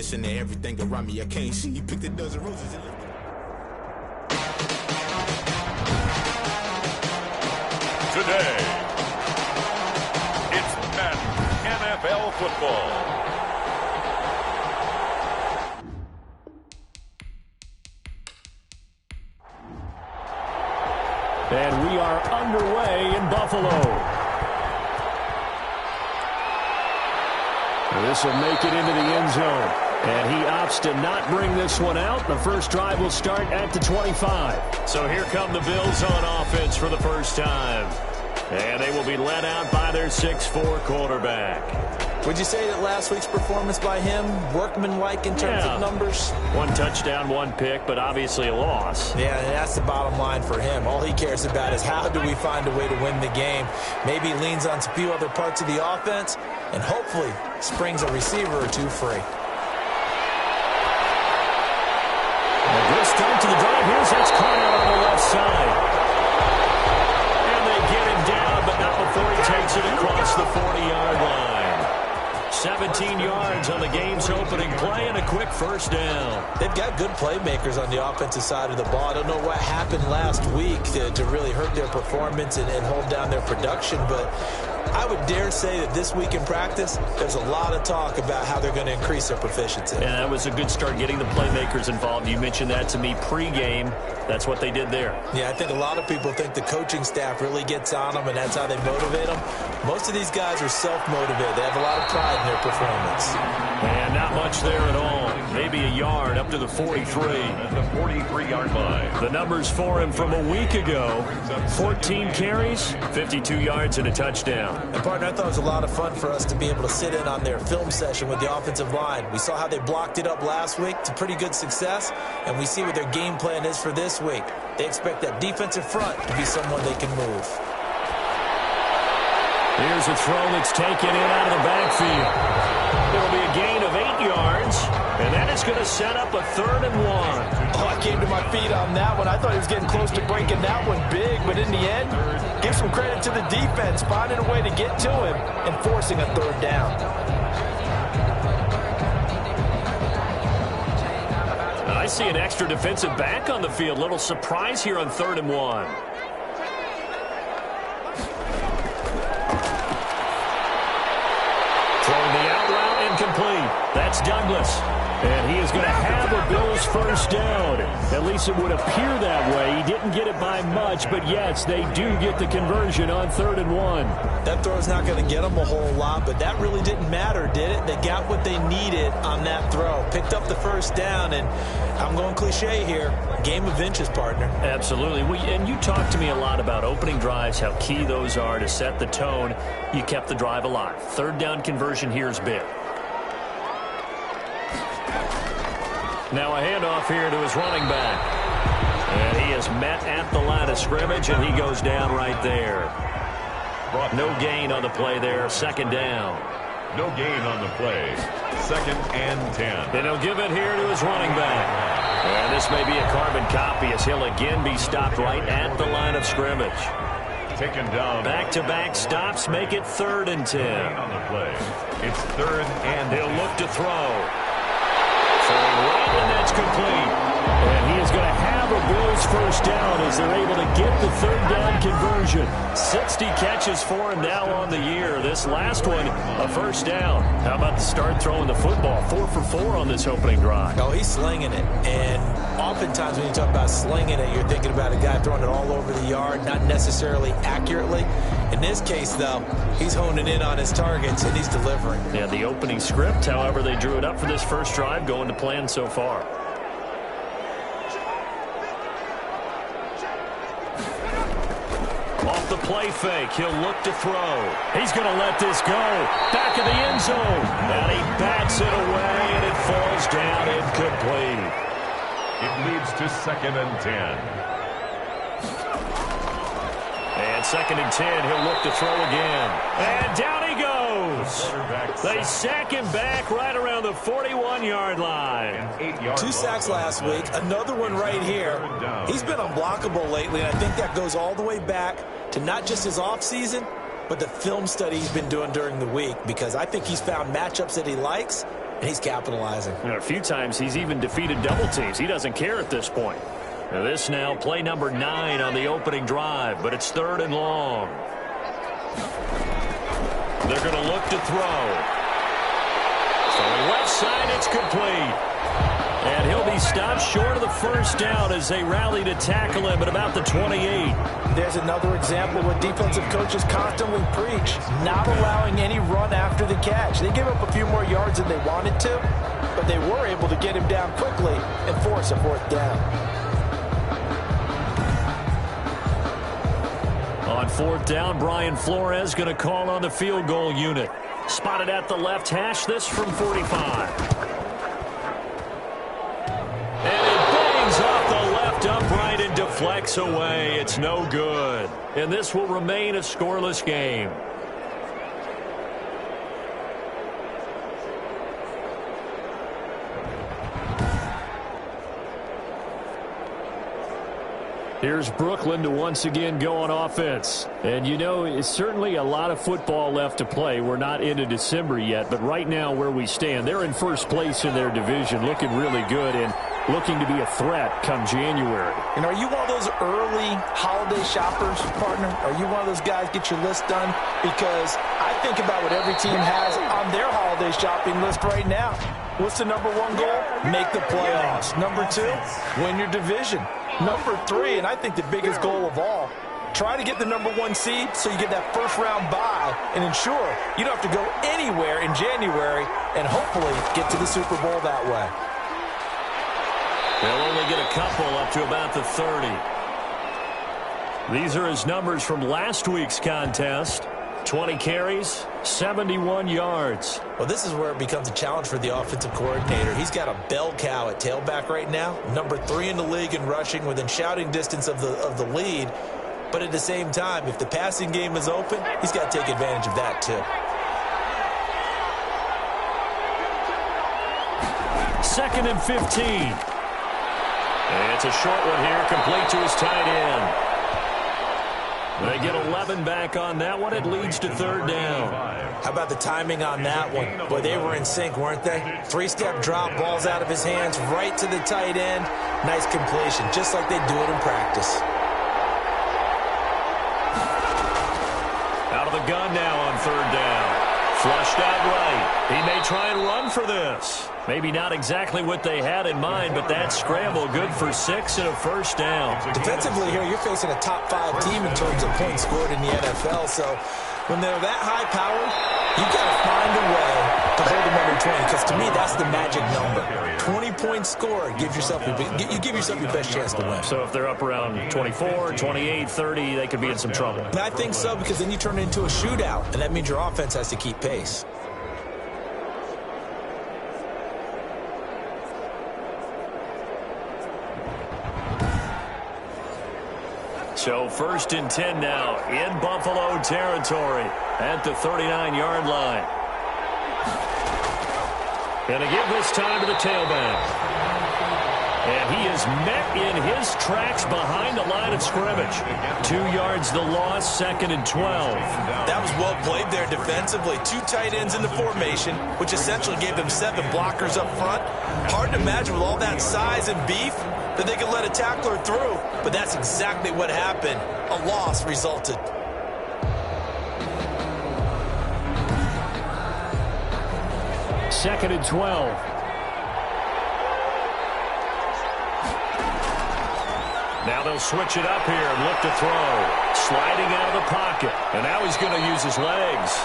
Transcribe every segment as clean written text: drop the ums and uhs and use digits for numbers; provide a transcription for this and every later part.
listen to everything around me. I can't see. He picked a dozen roses and left. Today, it's Madden NFL football. And we are underway in Buffalo. This will make it into the end zone. And he opts to not bring this one out. The first drive will start at the 25. So here come the Bills on offense for the first time. And they will be led out by their 6'4" quarterback. Would you say that last week's performance by him, workmanlike in terms of numbers? 1 touchdown, 1 pick, but obviously a loss. Yeah, and that's the bottom line for him. All he cares about is how do we find a way to win the game. Maybe leans on a few other parts of the offense, and hopefully springs a receiver or two free. A good start to the drive. Here's that's caught out on the left side. And they get him down, but not before he takes it across the 40-yard line. 17 yards on the game's opening play and a quick first down. They've got good playmakers on the offensive side of the ball. I don't know what happened last week to really hurt their performance and hold down their production, but I would dare say that this week in practice, there's a lot of talk about how they're going to increase their proficiency. And that was a good start getting the playmakers involved. You mentioned that to me pregame. That's what they did there. Yeah, I think a lot of people think the coaching staff really gets on them, and that's how they motivate them. Most of these guys are self-motivated. They have a lot of pride in their performance. And not much there at all. Maybe a yard up to the 43. The 43-yard line. The numbers for him from a week ago. 14 carries, 52 yards, and a touchdown. And, partner, I thought it was a lot of fun for us to be able to sit in on their film session with the offensive line. We saw how they blocked it up last week to pretty good success, and we see what their game plan is for this week. They expect that defensive front to be someone they can move. Here's a throw that's taken in out of the backfield. It'll be a gain of 8 yards, and that is going to set up a 3rd and 1. Oh, I came to my feet on that one. I thought he was getting close to breaking that one big, but in the end, give some credit to the defense, finding a way to get to him and forcing a 3rd down. I see an extra defensive back on the field. Little surprise here on 3rd and 1. Throwing the out route incomplete. That's Douglas. And he is going to have a Bills first down. At least it would appear that way. He didn't get it by much, but yes, they do get the conversion on 3rd and 1. That throw's not going to get them a whole lot, but that really didn't matter, did it? They got what they needed on that throw. Picked up the first down, and I'm going cliche here. Game of inches, partner. Absolutely. And you talked to me a lot about opening drives, how key those are to set the tone. You kept the drive alive. 3rd down conversion here is big. Now a handoff here to his running back. And he is met at the line of scrimmage, and he goes down right there. No gain on the play there. 2nd down. No gain on the play. 2nd and 10. And he'll give it here to his running back. And this may be a carbon copy as he'll again be stopped right at the line of scrimmage. Taken down. Back-to-back stops make it 3rd and 10. On the play. It's 3rd and he'll look to throw. And that's complete. And he is going to have a Bills first down as they're able to get the 3rd down conversion. 60 catches for him now on the year. This last one, a first down. How about the start throwing the football? 4 for 4 on this opening drive. Oh, he's slinging it. And oftentimes when you talk about slinging it, you're thinking about a guy throwing it all over the yard, not necessarily accurately. In this case, though, he's honing in on his targets, and he's delivering. Yeah, the opening script, however, they drew it up for this first drive, going to plan so far. Off the play fake, he'll look to throw. He's going to let this go. Back of the end zone. And he bats it away, and it falls down incomplete. it leads to 2nd and 10. And 2nd and 10, he'll look to throw again. And down he goes. They sack him back right around the 41-yard line. 2 sacks last week, another one right here. He's been unblockable lately, and I think that goes all the way back to not just his offseason, but the film study he's been doing during the week, because I think he's found matchups that he likes, and he's capitalizing. And a few times he's even defeated double teams. He doesn't care at this point. Now this now play number 9 on the opening drive, but it's 3rd and long. They're going to look to throw. From left side, it's complete. And he'll be stopped short of the first down as they rally to tackle him at about the 28. There's another example what defensive coaches constantly preach, not allowing any run after the catch. They gave up a few more yards than they wanted to, but they were able to get him down quickly and force a 4th down. On 4th down, Brian Flores going to call on the field goal unit. Spotted at the left hash, this from 45. Off the left upright and deflects away. It's no good. And this will remain a scoreless game. Here's Brooklyn to once again go on offense. And, you know, it's certainly a lot of football left to play. We're not into December yet, but right now where we stand, they're in first place in their division, looking really good and looking to be a threat come January. And are you one of those early holiday shoppers, partner? Are you one of those guys get your list done? Because I think about what every team has on their holiday shopping list right now. What's the number 1 goal? Make the playoffs. Number 2, win your division. Number 3, and I think the biggest goal of all, try to get the number 1 seed so you get that first-round bye and ensure you don't have to go anywhere in January and hopefully get to the Super Bowl that way. They'll only get a couple up to about the 30. These are his numbers from last week's contest. 20 carries, 71 yards. Well, this is where it becomes a challenge for the offensive coordinator. He's got a bell cow at tailback right now, number 3 in the league in rushing, within shouting distance of the lead. But at the same time, if the passing game is open, he's got to take advantage of that too. 2nd and 15. And it's a short one here, complete to his tight end. They get 11 back on that one. It leads to 3rd down. How about the timing on that one? Boy, they were in sync, weren't they? 3-step drop, balls out of his hands, right to the tight end. Nice completion, just like they do it in practice. Out of the gun now on 3rd down. Flushed out right. He may try and run for this. Maybe not exactly what they had in mind, but that scramble good for 6 and a first down. Defensively here, you're facing a top 5 team in terms of points scored in the NFL. So when they're that high powered, you've got to find a way to hold them under 20, because to me, that's the magic number. 20 points scored, give yourself your best chance to win. So if they're up around 24, 28, 30, they could be in some trouble. And I think so, because then you turn it into a shootout, and that means your offense has to keep pace. So 1st and 10 now in Buffalo territory at the 39-yard line. And to give this time to the tailback. And he is met in his tracks behind the line of scrimmage. 2 yards the loss, 2nd and 12. That was well played there defensively. 2 tight ends in the formation, which essentially gave them 7 blockers up front. Hard to imagine with all that size and beef that they could let a tackler through, but that's exactly what happened. A loss resulted. Second and 12. Now they'll switch it up here and look to throw. Sliding out of the pocket, and now he's going to use his legs.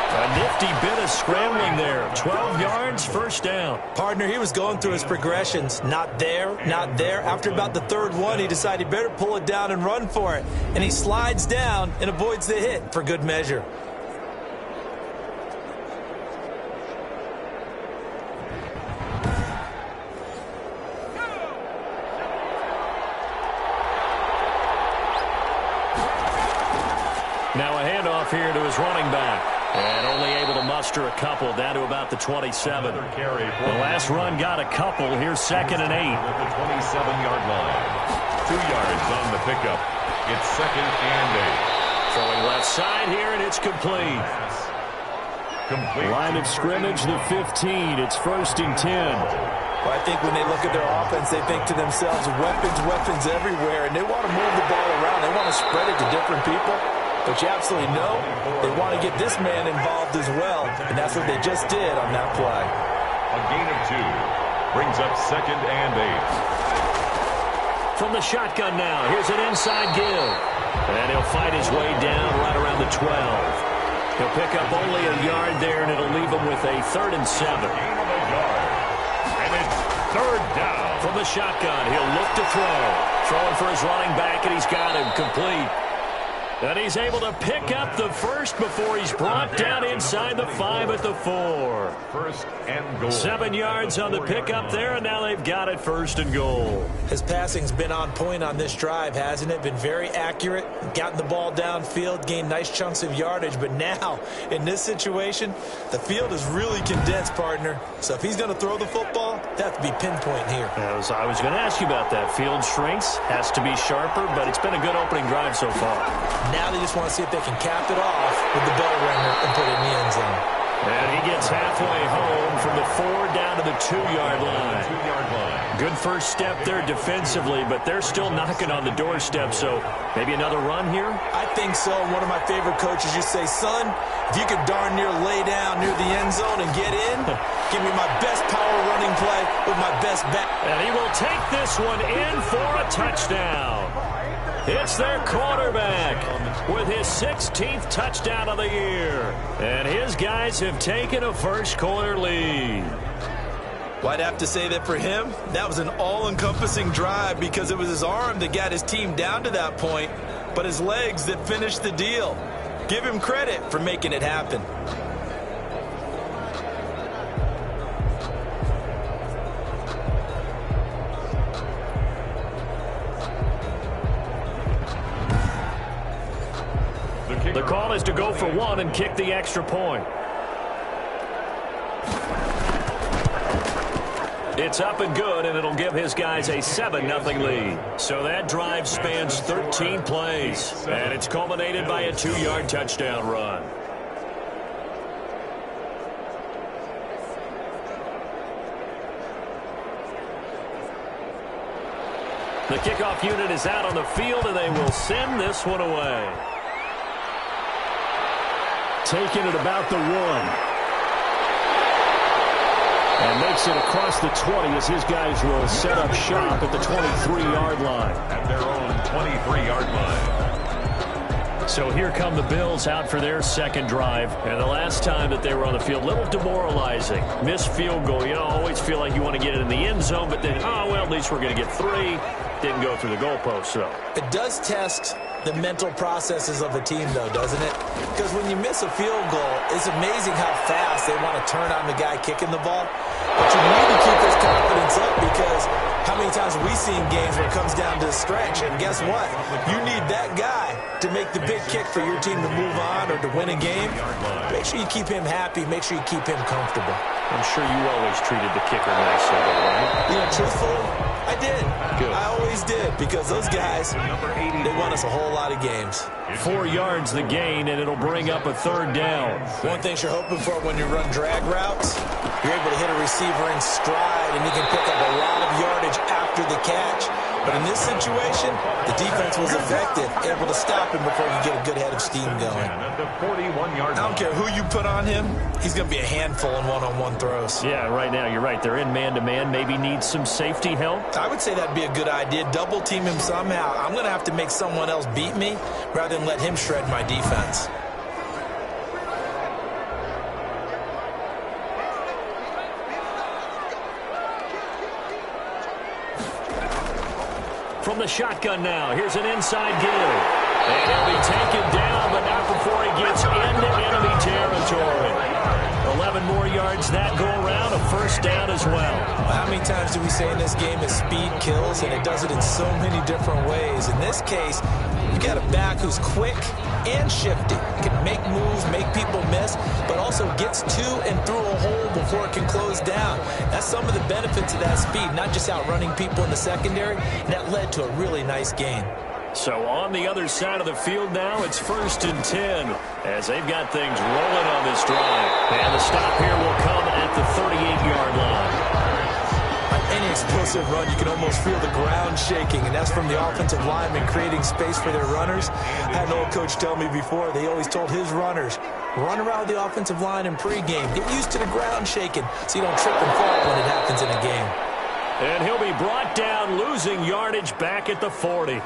A nifty bit of scrambling there. 12 yards, first down. Partner, he was going through his progressions. Not there, not there. After about the 3rd one, he decided he better pull it down and run for it. And he slides down and avoids the hit for good measure. Now a handoff here to his running back. And only able to muster a couple, down to about the 27. The last run got a couple. Here's 2nd and 8. At the 27-yard line. 2 yards on the pickup. It's 2nd and 8. Throwing left side here, and it's complete. Complete. Line of scrimmage, the 15. It's 1st and 10. Well, I think when they look at their offense, they think to themselves, weapons everywhere, and they want to move the ball around. They want to spread it to different people. But you absolutely know they want to get this man involved as well, and that's what they just did on that play. A gain of 2 brings up 2nd and 8. From the shotgun now, here's an inside give. And he'll fight his way down right around the 12. He'll pick up only a yard there, and it'll leave him with a 3rd and 7. Gain of a yard. And it's 3rd down. From the shotgun, he'll look to throw. Throwing for his running back, and he's got him complete. And he's able to pick up the first before he's brought down inside the 5 at the 4. 1st and goal. 7 yards on the pickup there, and now they've got it 1st and goal. His passing's been on point on this drive, hasn't it? Been very accurate, gotten the ball downfield, gained nice chunks of yardage. But now, in this situation, the field is really condensed, partner. So if he's going to throw the football, they have to be pinpoint here. I was going to ask you about that. Field shrinks, has to be sharper, but it's been a good opening drive so far. Now they just want to see if they can cap it off with the bell ringer and put it in the end zone. And he gets halfway home from the 4 down to the 2-yard line. 2-yard line. Good first step there defensively, but they're still knocking on the doorstep, so maybe another run here? I think so. One of my favorite coaches used to say, son, if you could darn near lay down near the end zone and get in, give me my best power running play with my best back. And he will take this one in for a touchdown. It's their quarterback with his 16th touchdown of the year. And his guys have taken a first-quarter lead. Well, I'd have to say that for him, that was an all-encompassing drive because it was his arm that got his team down to that point, but his legs that finished the deal. Give him credit for making it happen. The call is to go for 1 and kick the extra point. It's up and good, and it'll give his guys a 7-0 lead. So that drive spans 13 plays, and it's culminated by a 2-yard touchdown run. The kickoff unit is out on the field, and they will send this one away. Taking it about the 1. And makes it across the 20 as his guys will set up shop at the 23-yard line. At their own 23-yard line. So here come the Bills out for their second drive. And the last time that they were on the field, a little demoralizing. Missed field goal. You know, always feel like you want to get it in the end zone, but then, oh, well, at least we're going to get 3. Didn't go through the goalpost, so. It does test the mental processes of a team, though, doesn't it? Because when you miss a field goal, it's amazing how fast they want to turn on the guy kicking the ball. But you need to keep this confidence up because how many times have we seen games where it comes down to a stretch? And guess what? You need that guy to make the big kick for your team to move on or to win a game. Make sure you keep him happy. Make sure you keep him comfortable. I'm sure you always treated the kicker nicely, right? You know, truthfully, I did. Good. I always did because those guys, they won us a whole lot of games. 4 yards the gain, and it'll bring up a 3rd down. One thing you're hoping for when you run drag routes, you're able to hit a receiver in stride, and he can pick up a lot of yardage after the catch. But in this situation, the defense was effective, able to stop him before you get a good head of steam going. At the 41-yard line. I don't care who you put on him, he's going to be a handful in one-on-one throws. Yeah, right now, you're right. They're in man-to-man. Maybe need some safety help. I would say that'd be a good idea. Double team him somehow. I'm going to have to make someone else beat me rather than let him shred my defense. From the shotgun now, here's an inside give. And he'll be taken down, but not before he gets into enemy territory. 11 more yards that go around, a 1st down as well. How many times do we say in this game that speed kills, and it does it in so many different ways? In this case, you got a back who's quick and shifty. Can make moves, make people miss, but also gets to and through a hole before it can close down. That's some of the benefits of that speed, not just outrunning people in the secondary. And that led to a really nice gain. So on the other side of the field now, it's 1st and 10 as they've got things rolling on this drive. And the stop here will come at the 38-yard line. On any explosive run, you can almost feel the ground shaking, and that's from the offensive linemen creating space for their runners. I had an old coach tell me before, they always told his runners, run around the offensive line in pregame. Get used to the ground shaking so you don't trip and fall when it happens in a game. And he'll be brought down, losing yardage back at the 40.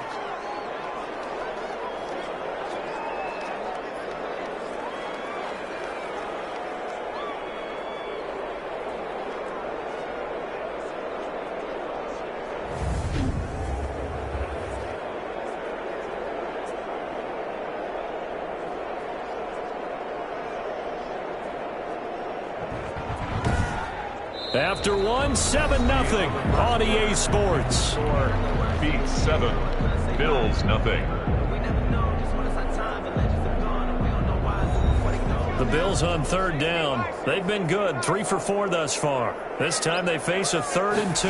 After 7-0 on EA Sports. Beats 7. Bills nothing. The Bills on 3rd down. They've been good, 3 for 4 thus far. This time they face a 3rd and 2.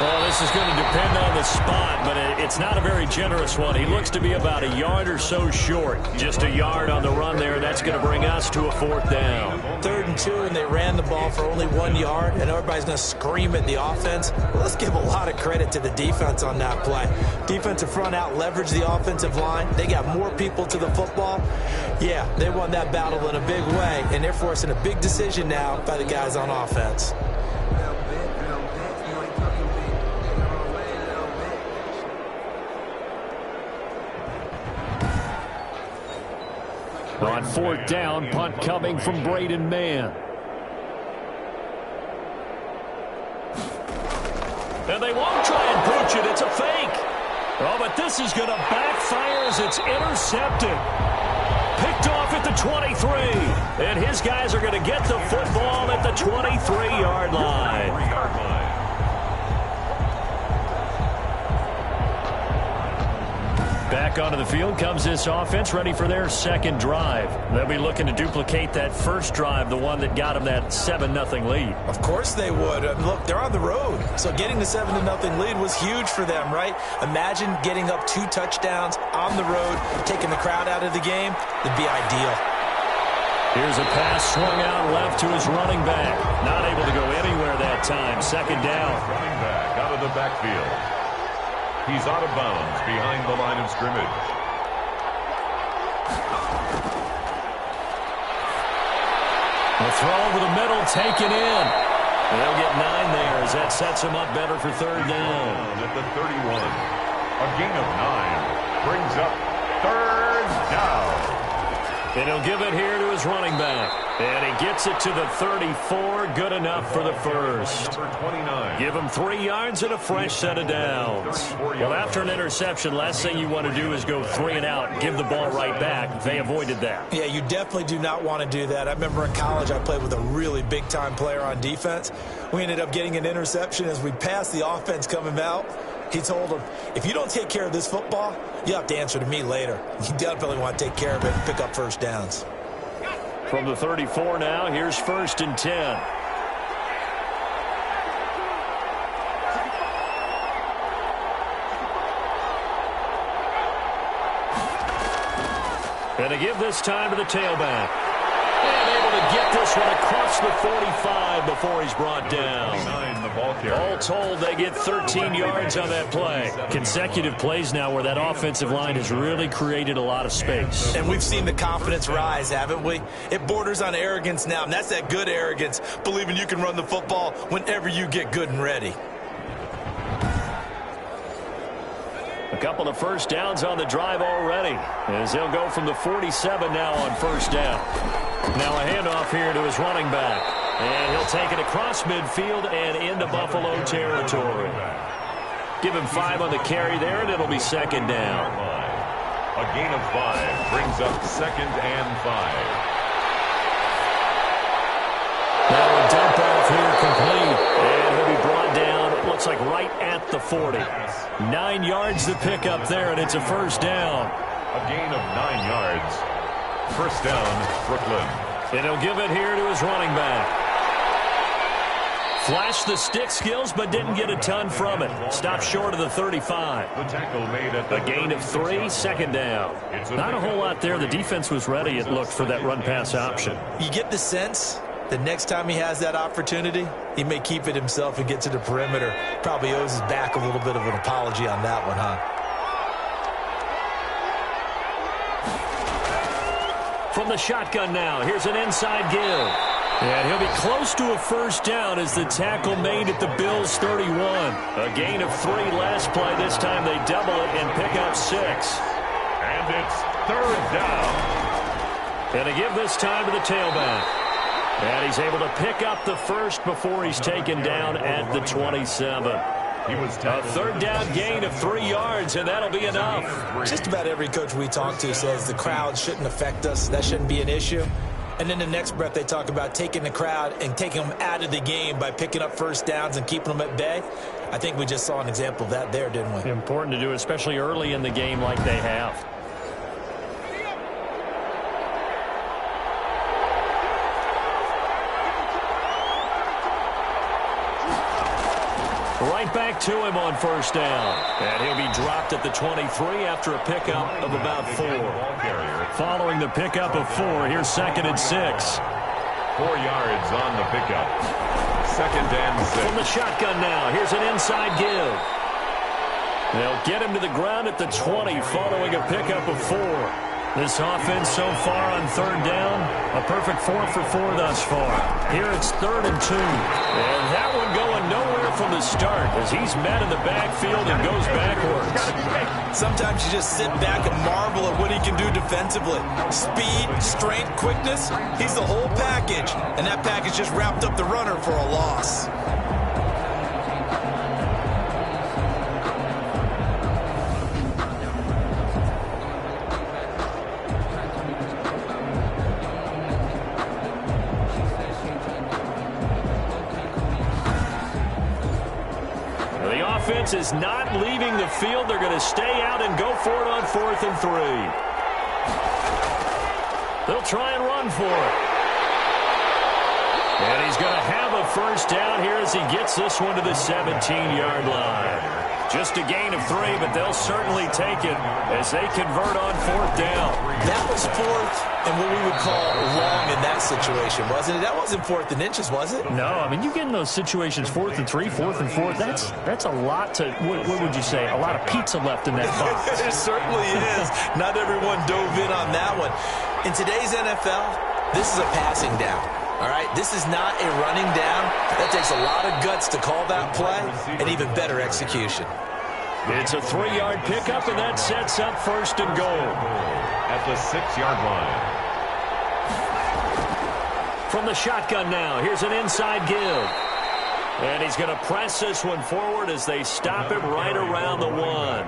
Well, this is going to depend on the spot, but it's not a very generous one. He looks to be about a yard or so short. Just a yard on the run there. That's going to bring us to a 4th down. 3rd and 2, and they ran the ball for only 1 yard, and everybody's going to scream at the offense. Well, let's give a lot of credit to the defense on that play. Defensive front out leveraged the offensive line. They got more people to the football. Yeah, they won that battle in a big way, and they're forcing a big decision now by the guys on offense. On 4th down, punt coming from Braden Mann. And they won't try and pooch it. It's a fake. Oh, but this is going to backfire as it's intercepted. Picked off at the 23. And his guys are going to get the football at the 23-yard line. Back onto the field comes this offense, ready for their 2nd drive. They'll be looking to duplicate that first drive, the one that got them that 7-0 lead. Of course they would. Look, they're on the road, so getting the 7-0 lead was huge for them, right? Imagine getting up 2 touchdowns on the road, taking the crowd out of the game. It'd be ideal. Here's a pass swung out left to his running back. Not able to go anywhere that time. 2nd down. Running back out of the backfield. He's out of bounds behind the line of scrimmage. The throw over the middle, taken in. They'll get 9 there as that sets him up better for 3rd down. At the 31. A gain of 9 brings up 3rd down. And he'll give it here to his running back. And he gets it to the 34. Good enough for the first. Number 29. Give him 3 yards and a fresh set of downs. Well, after an interception, last thing you want to do is go 3 and out, give the ball right back. They avoided that. Yeah, you definitely do not want to do that. I remember in college I played with a really big-time player on defense. We ended up getting an interception as we passed the offense coming out. He told him, if you don't take care of this football, you have to answer to me later. You definitely want to take care of it and pick up first downs. From the 34 now, here's 1st and 10. And to give this time to the tailback. And able to get this one across the 45 before he's brought down. All told, they get 13 yards on that play. Consecutive plays now where that offensive line has really created a lot of space. And we've seen the confidence rise, haven't we? It borders on arrogance now, and that's that good arrogance, believing you can run the football whenever you get good and ready. A couple of first downs on the drive already, as he'll go from the 47 now on 1st down. Now a handoff here to his running back. And he'll take it across midfield and into Buffalo territory. Give him 5 on the carry there, and it'll be 2nd down. A gain of 5 brings up 2nd and 5. Now a dump off here complete. And he'll be brought down, it looks like right at the 40. 9 yards to pick up there, and it's a 1st down. A gain of 9 yards. 1st down, Brooklyn. And he'll give it here to his running back. Flashed the stick skills, but didn't get a ton from it. Stopped short of the 35. The tackle made at the A gain of 3, second down. Not a whole lot there. The defense was ready, it looked, for that run-pass option. You get the sense that next time he has that opportunity, he may keep it himself and get to the perimeter. Probably owes his back a little bit of an apology on that one, huh? From the shotgun now, here's an inside give. And he'll be close to a first down as the tackle made at the Bills' 31. A gain of 3 last play. This time they double it and pick up 6. And it's third down. And a give this time to the tailback. And he's able to pick up the first before he's taken down at the 27. A third down gain of 3 yards, and that'll be enough. Just about every coach we talk to says the crowd shouldn't affect us. That shouldn't be an issue. And then the next breath they talk about taking the crowd and taking them out of the game by picking up first downs and keeping them at bay. I think we just saw an example of that there, didn't we? Important to do, especially early in the game like they have. Right back to him on first down. And he'll be dropped at the 23 after a pickup of about 4. Following the pickup of 4, here's 2nd and 6. 4 yards on the pickup. 2nd and 6. From the shotgun now, here's an inside give. They'll get him to the ground at the 20 following a pickup of 4. This offense so far on third down, a perfect 4 for 4 thus far. Here it's 3rd and 2. And that one going nowhere from the start as he's met in the backfield and goes backwards. Sometimes you just sit back and marvel at what he can do defensively. Speed, strength, quickness, he's the whole package. And that package just wrapped up the runner for a loss. Offense is not leaving the field. They're going to stay out and go for it on 4th and 3. They'll try and run for it. And he's going to have a first down here as he gets this one to the 17-yard line. Just a gain of 3, but they'll certainly take it as they convert on 4th down. That was 4th and what we would call long in that situation, wasn't it? That wasn't 4th and inches, was it? No, I mean, you get in those situations 4th and 3, 4th and 4th. That's a lot to, what would you say, a lot of pizza left in that box. It certainly is. Not everyone dove in on that one. In today's NFL, this is a passing down. All right, this is not a running down. That takes a lot of guts to call that play and even better execution. It's a 3-yard pickup, and that sets up 1st and goal. At the 6-yard line. From the shotgun now, here's an inside give. And he's going to press this one forward as they stop him right around the 1.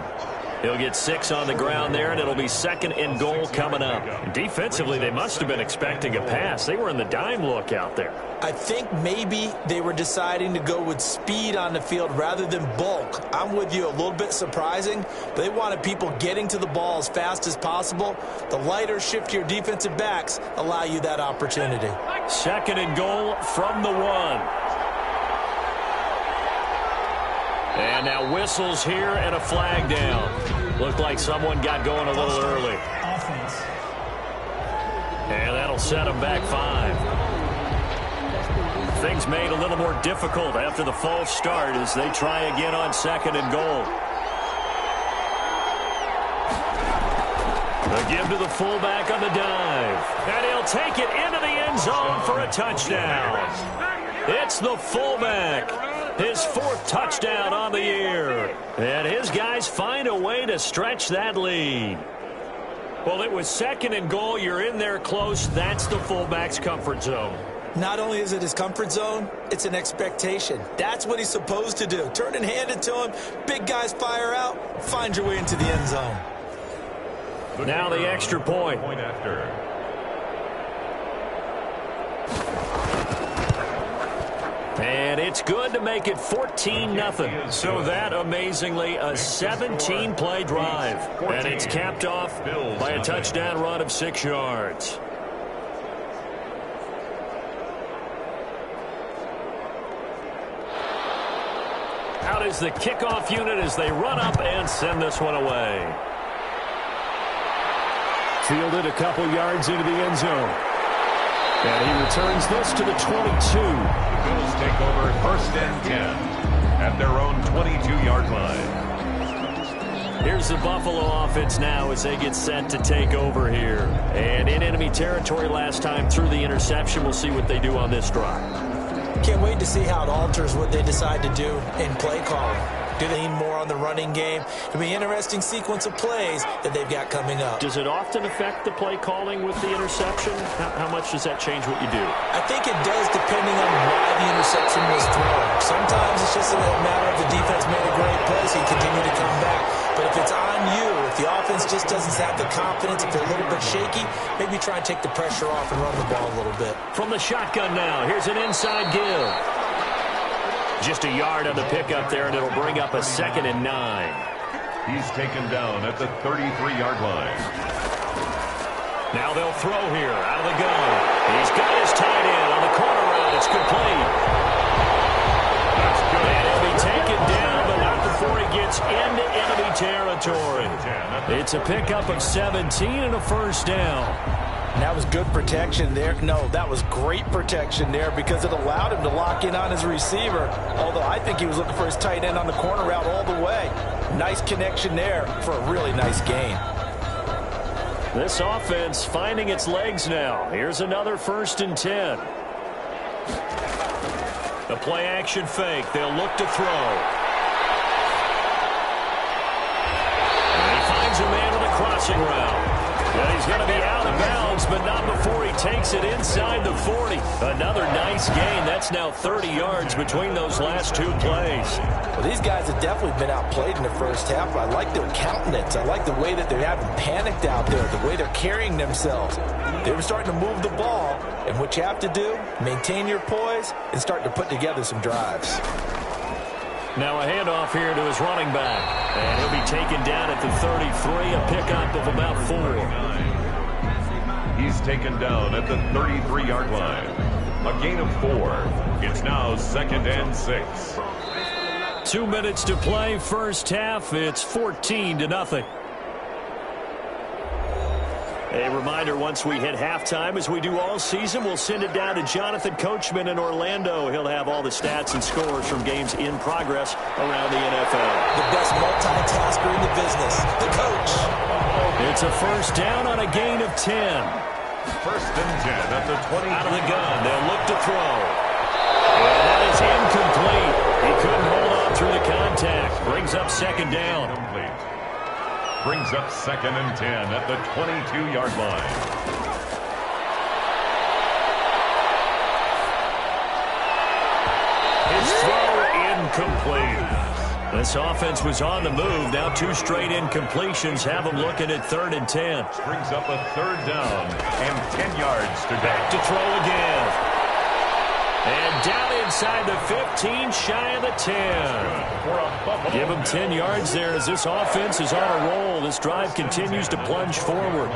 He'll get 6 on the ground there, and it'll be 2nd and goal coming up. Defensively, they must have been expecting a pass. They were in the dime look out there. I think maybe they were deciding to go with speed on the field rather than bulk. I'm with you, a little bit surprising. They wanted people getting to the ball as fast as possible. The lighter, shiftier defensive backs allow you that opportunity. 2nd and goal from the 1. And now whistles here and a flag down. Looked like someone got going a little early. And that'll set them back 5. Things made a little more difficult after the false start as they try again on 2nd and goal. The give to the fullback on the dive. And he'll take it into the end zone for a touchdown. It's the fullback. His 4th touchdown on the year. And his guys find a way to stretch that lead. Well, it was 2nd and goal. You're in there close. That's the fullback's comfort zone. Not only is it his comfort zone, it's an expectation. That's what he's supposed to do. Turn and hand it to him. Big guys fire out. Find your way into the end zone. Now the extra point. And it's good to make it 14-0. So that, amazingly, a 17-play drive. And it's capped off by a touchdown run of 6 yards. Out is the kickoff unit as they run up and send this one away. Fielded a couple yards into the end zone. And he returns this to the 22. The Bills take over 1st and 10 at their own 22-yard line. Here's the Buffalo offense now as they get set to take over here. And in enemy territory last time through the interception. We'll see what they do on this drive. Can't wait to see how it alters what they decide to do in play calling. Do they lean more on the running game? It'll be an interesting sequence of plays that they've got coming up. Does it often affect the play calling with the interception? How much does that change what you do? I think it does depending on why the interception was thrown. Sometimes it's just a matter of the defense made a great play, so you continue to come back. But if it's on you, if the offense just doesn't have the confidence, if they're a little bit shaky, maybe try and take the pressure off and run the ball a little bit. From the shotgun now, here's an inside give. Just a yard on the pickup there, and it'll bring up a 2nd and 9. He's taken down at the 33-yard line. Now they'll throw here out of the gun. He's got his tight end on the corner route. It's complete. That's good. And he'll be taken down, but not before he gets into enemy territory. It's a pickup of 17 and a 1st down. And that was good protection there. No, that was great protection there because it allowed him to lock in on his receiver. Although I think he was looking for his tight end on the corner route all the way. Nice connection there for a really nice gain. This offense finding its legs now. Here's another 1st and 10. The play action fake. They'll look to throw. And he finds a man with a crossing route. And he's going to be out of bounds, but not before he takes it inside the 40. Another nice gain. That's now 30 yards between those last 2 plays. Well, these guys have definitely been outplayed in the first half. I like their countenance. I like the way that they haven't panicked out there, the way they're carrying themselves. They were starting to move the ball, and what you have to do, maintain your poise and start to put together some drives. Now a handoff here to his running back. And he'll be taken down at the 33, a pickup of about 4. He's taken down at the 33-yard line. A gain of 4. It's now 2nd and 6. 2 minutes to play, first half. It's 14-0. A reminder, once we hit halftime, as we do all season, we'll send it down to Jonathan Coachman in Orlando. He'll have all the stats and scores from games in progress around the NFL. The best multitasker in the business, the coach. It's a 1st down on a gain of 10. 1st and 10 at the 20. Out of the gun, they'll look to throw. And that is incomplete. He couldn't hold on through the contact. Brings up 2nd down. Complete. Brings up 2nd and 10 at the 22-yard line. His throw incomplete. This offense was on the move. Now 2 straight incompletions have them looking at 3rd and 10. Brings up a 3rd down and 10 yards to go. Back to throw again. And down inside the 15, shy of the 10. Give him 10 yards there as this offense is on a roll. This drive continues to plunge forward.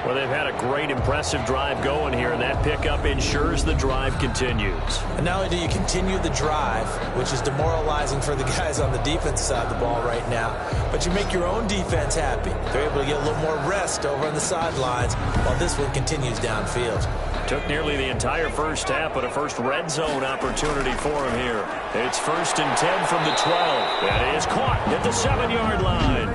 Well, they've had a great, impressive drive going here, and that pickup ensures the drive continues. And not only do you continue the drive, which is demoralizing for the guys on the defense side of the ball right now, but you make your own defense happy. They're able to get a little more rest over on the sidelines while this one continues downfield. Took nearly the entire first half, but a first red zone opportunity for him here. It's 1st and 10 from the 12. That is caught at the 7-yard line.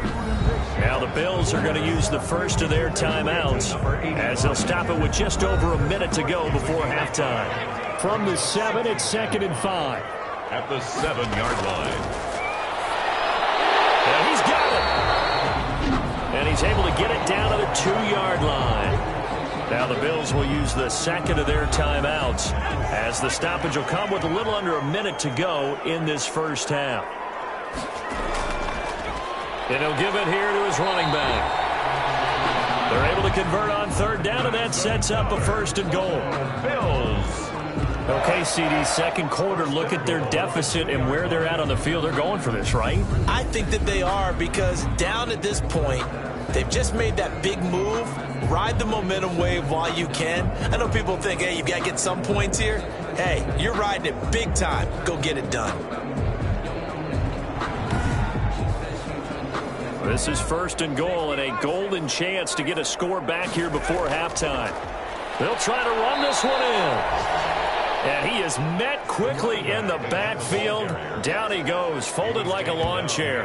Now the Bills are going to use the first of their timeouts as they'll stop it with just over a minute to go before halftime. From the 7, it's 2nd and 5. At the 7-yard line. And he's got it. And he's able to get it down to the 2-yard line. Now the Bills will use the 2nd of their timeouts as the stoppage will come with a little under a minute to go in this first half. And he'll give it here to his running back. They're able to convert on 3rd down, and that sets up a 1st and goal. Bills. Okay, CD, 2nd quarter, look at their deficit and where they're at on the field. They're going for this, right? I think that they are, because down at this point, they've just made that big move. Ride the momentum wave while you can. I know people think, hey, you've got to get some points here. Hey, you're riding it big time. Go get it done. This is 1st and goal and a golden chance to get a score back here before halftime. They'll try to run this one in. And he is met quickly in the backfield. Down he goes, folded like a lawn chair.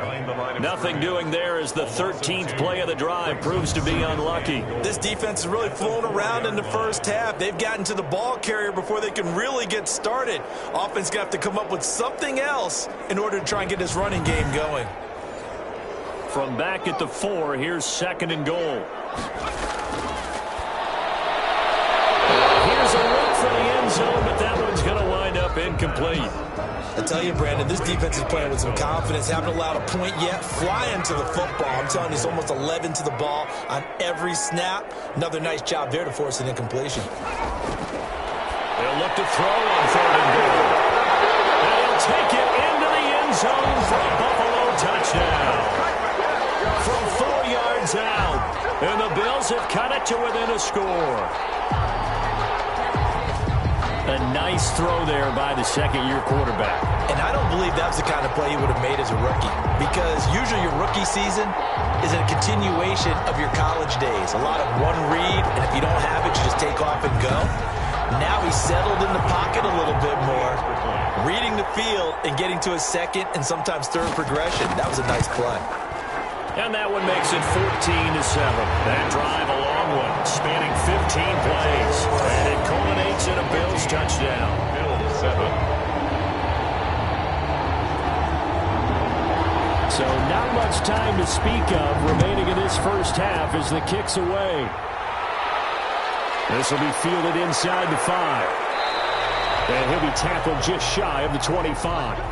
Nothing doing there as the 13th play of the drive proves to be unlucky. This defense is really flown around in the first half. They've gotten to the ball carrier before they can really get started. Offense got to come up with something else in order to try and get this running game going. From back at the 4, here's 2nd and goal. Here's a look for the end zone, but that one's going to wind up incomplete. I tell you, Brandon, this defense is playing with some confidence. Haven't allowed a point yet. Flying to the football. I'm telling you, it's almost 11 to the ball on every snap. Another nice job there to force an incompletion. They'll look to throw on 3rd and goal. And he'll take it into the end zone for a Buffalo touchdown. From 4 yards out. And the Bills have cut it to within a score. A nice throw there by the second-year quarterback. And I don't believe that was the kind of play he would have made as a rookie, because usually your rookie season is a continuation of your college days. A lot of one read, and if you don't have it, you just take off and go. Now he's settled in the pocket a little bit more, reading the field and getting to his second and sometimes third progression. That was a nice play. And that one makes it 14-7. That drive a long one, spanning 15 plays. And it culminates in a Bills touchdown. Bills 7. So not much time to speak of remaining in this first half as the kick's away. This will be fielded inside the 5. And he'll be tackled just shy of the 25.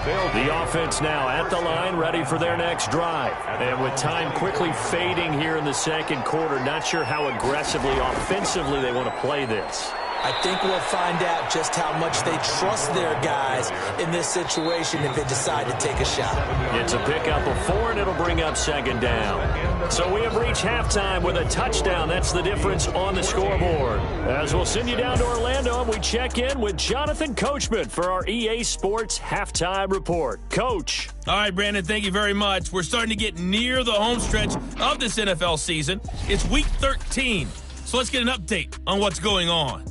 The offense now at the line, ready for their next drive. And with time quickly fading here in the second quarter, not sure how aggressively, offensively they want to play this. I think we'll find out just how much they trust their guys in this situation if they decide to take a shot. It's a pickup of 4, and it'll bring up 2nd down. So we have reached halftime with a touchdown. That's the difference on the scoreboard. As we'll send you down to Orlando, and we check in with Jonathan Coachman for our EA Sports Halftime Report. Coach. All right, Brandon, thank you very much. We're starting to get near the home stretch of this NFL season. It's Week 13, so let's get an update on what's going on.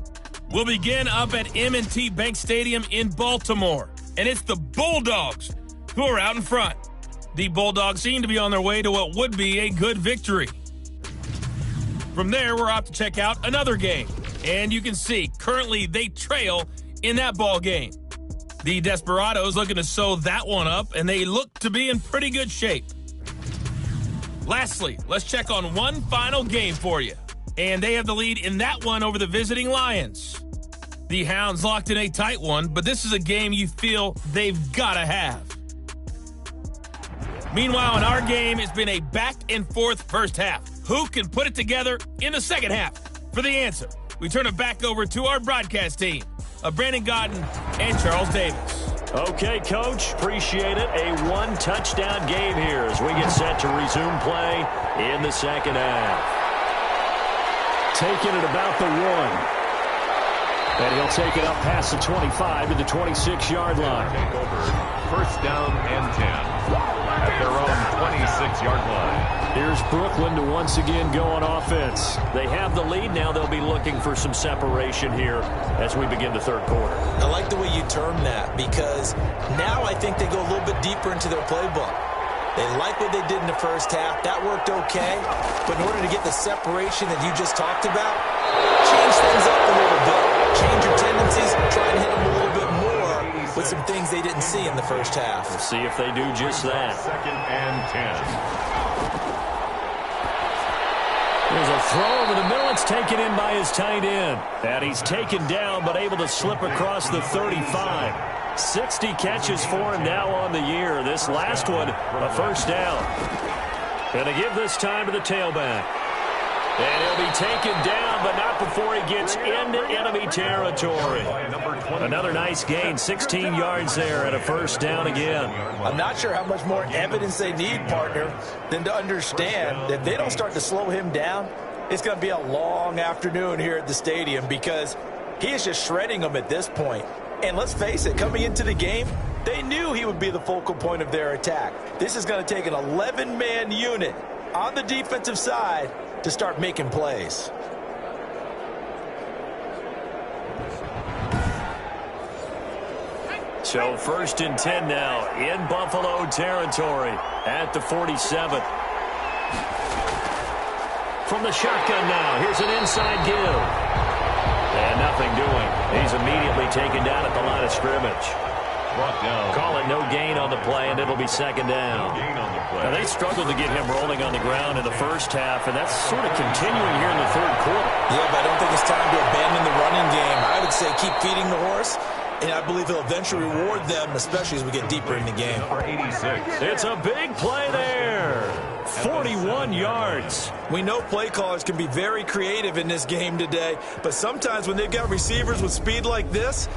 We'll begin up at M&T Bank Stadium in Baltimore, and it's the Bulldogs who are out in front. The Bulldogs seem to be on their way to what would be a good victory. From there, we're off to check out another game, and you can see currently they trail in that ball game. The Desperados looking to sew that one up, and they look to be in pretty good shape. Lastly, let's check on one final game for you. And they have the lead in that one over the visiting Lions. The Hounds locked in a tight one, but this is a game you feel they've got to have. Meanwhile, in our game, it's been a back-and-forth first half. Who can put it together in the second half? For the answer, we turn it back over to our broadcast team of Brandon Godden and Charles Davis. Okay, Coach, appreciate it. A one-touchdown game here as we get set to resume play in the second half. Taking it about the 1. And he'll take it up past the 25 to the 26-yard line. Take over 1st down and 10 at their own 26-yard line. Here's Brooklyn to once again go on offense. They have the lead now. They'll be looking for some separation here as we begin the third quarter. I like the way you term that, because now I think they go a little bit deeper into their playbook. They like what they did in the first half. That worked okay. But in order to get the separation that you just talked about, change things up a little bit. Change your tendencies. Try and hit them a little bit more with some things they didn't see in the first half. We'll see if they do just that. 2nd and 10. There's a throw over the middle. It's taken in by his tight end. And he's taken down but able to slip across the 35. 60 catches for him now on the year. This last one, a first down. Going to give this time to the tailback. And he'll be taken down, but not before he gets into enemy territory. Another nice gain, 16 yards there and a first down again. I'm not sure how much more evidence they need, partner, than to understand that if they don't start to slow him down, it's going to be a long afternoon here at the stadium, because he is just shredding them at this point. And let's face it, coming into the game, They knew he would be the focal point of their attack. This is going to take an 11-man unit on the defensive side to start making plays. So 1st and 10 now in Buffalo territory at the 47. From the shotgun now, here's an inside give. And nothing doing. He's immediately taken down at the line of scrimmage. Brought down. Call it no gain on the play, and it'll be 2nd down. No gain on the play. Now, they struggled to get him rolling on the ground in the first half, and that's sort of continuing here in the 3rd quarter. Yeah, but I don't think it's time to abandon the running game. I would say keep feeding the horse, and I believe he'll eventually reward them, especially as we get deeper in the game. Number 86. It's a big play there. 41 yards. We know play callers can be very creative in this game today, but sometimes when they've got receivers with speed like this,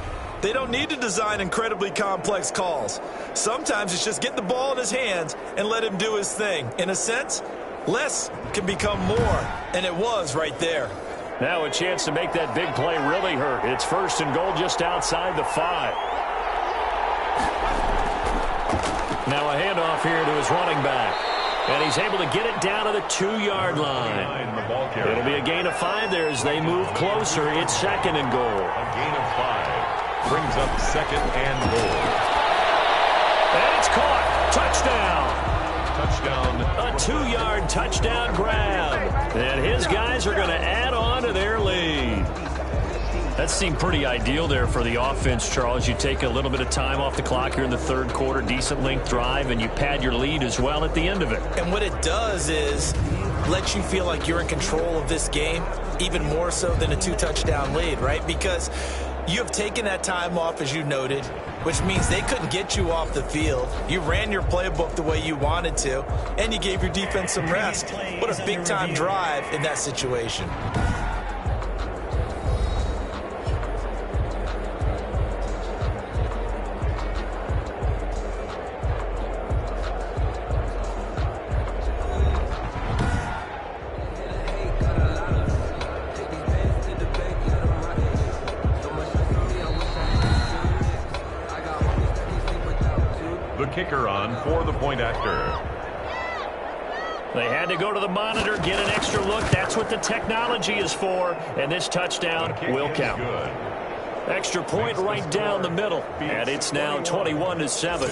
they don't need to design incredibly complex calls. Sometimes it's just get the ball in his hands and let him do his thing. In a sense, less can become more, and it was right there. Now a chance to make that big play really hurt. It's 1st and goal just outside the 5. Now a handoff here to his running back. And he's able to get it down to the 2-yard line. It'll be a gain of 5 there as they move closer. It's 2nd and goal. A gain of 5 brings up 2nd and goal. And it's caught. Touchdown. Touchdown. A 2-yard touchdown grab. And his guys are going to add on to their lead. That seemed pretty ideal there for the offense, Charles. You take a little bit of time off the clock here in the 3rd quarter, decent length drive, and you pad your lead as well at the end of it. And what it does is let you feel like you're in control of this game, even more so than a 2-touchdown lead, right? Because you have taken that time off, as you noted, which means they couldn't get you off the field. You ran your playbook the way you wanted to, and you gave your defense some rest. What a big-time drive in that situation. Kicker on for the point after. They had to go to the monitor, get an extra look. That's what the technology is for. And this touchdown will count. Good. Extra point right down the middle. And it's now 21-7.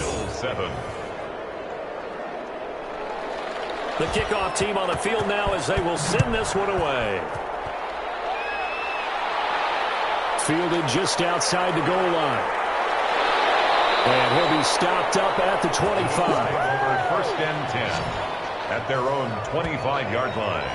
The kickoff team on the field now as they will send this one away. Fielded just outside the goal line. And he'll be stopped up at the 25. Over 1st and 10 at their own 25-yard line.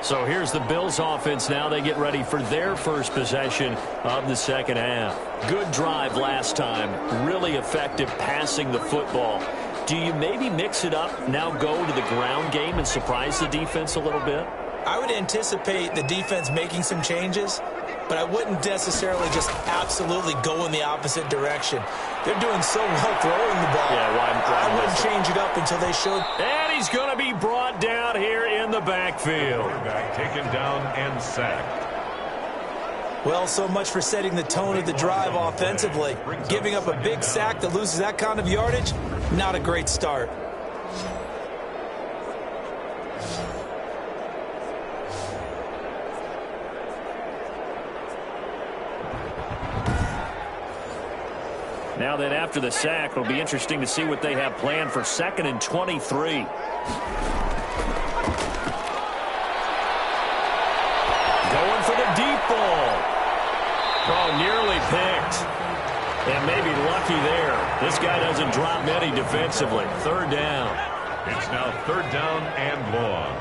So here's the Bills offense now. They get ready for their first possession of the 2nd half. Good drive last time. Really effective passing the football. Do you maybe mix it up, now go to the ground game and surprise the defense a little bit? I would anticipate the defense making some changes, but I wouldn't necessarily just absolutely go in the opposite direction. They're doing so well throwing the ball. Yeah, why I wouldn't change it up until they showed. And he's going to be brought down here in the backfield. Taken down and sacked. Well, so much for setting the tone of the drive offensively. Giving up a big sack that loses that kind of yardage, not a great start. Now then, after the sack, it'll be interesting to see what they have planned for 2nd and 23. Going for the deep ball. Oh, nearly picked. And maybe lucky there. This guy doesn't drop many defensively. 3rd down. It's now 3rd down and long.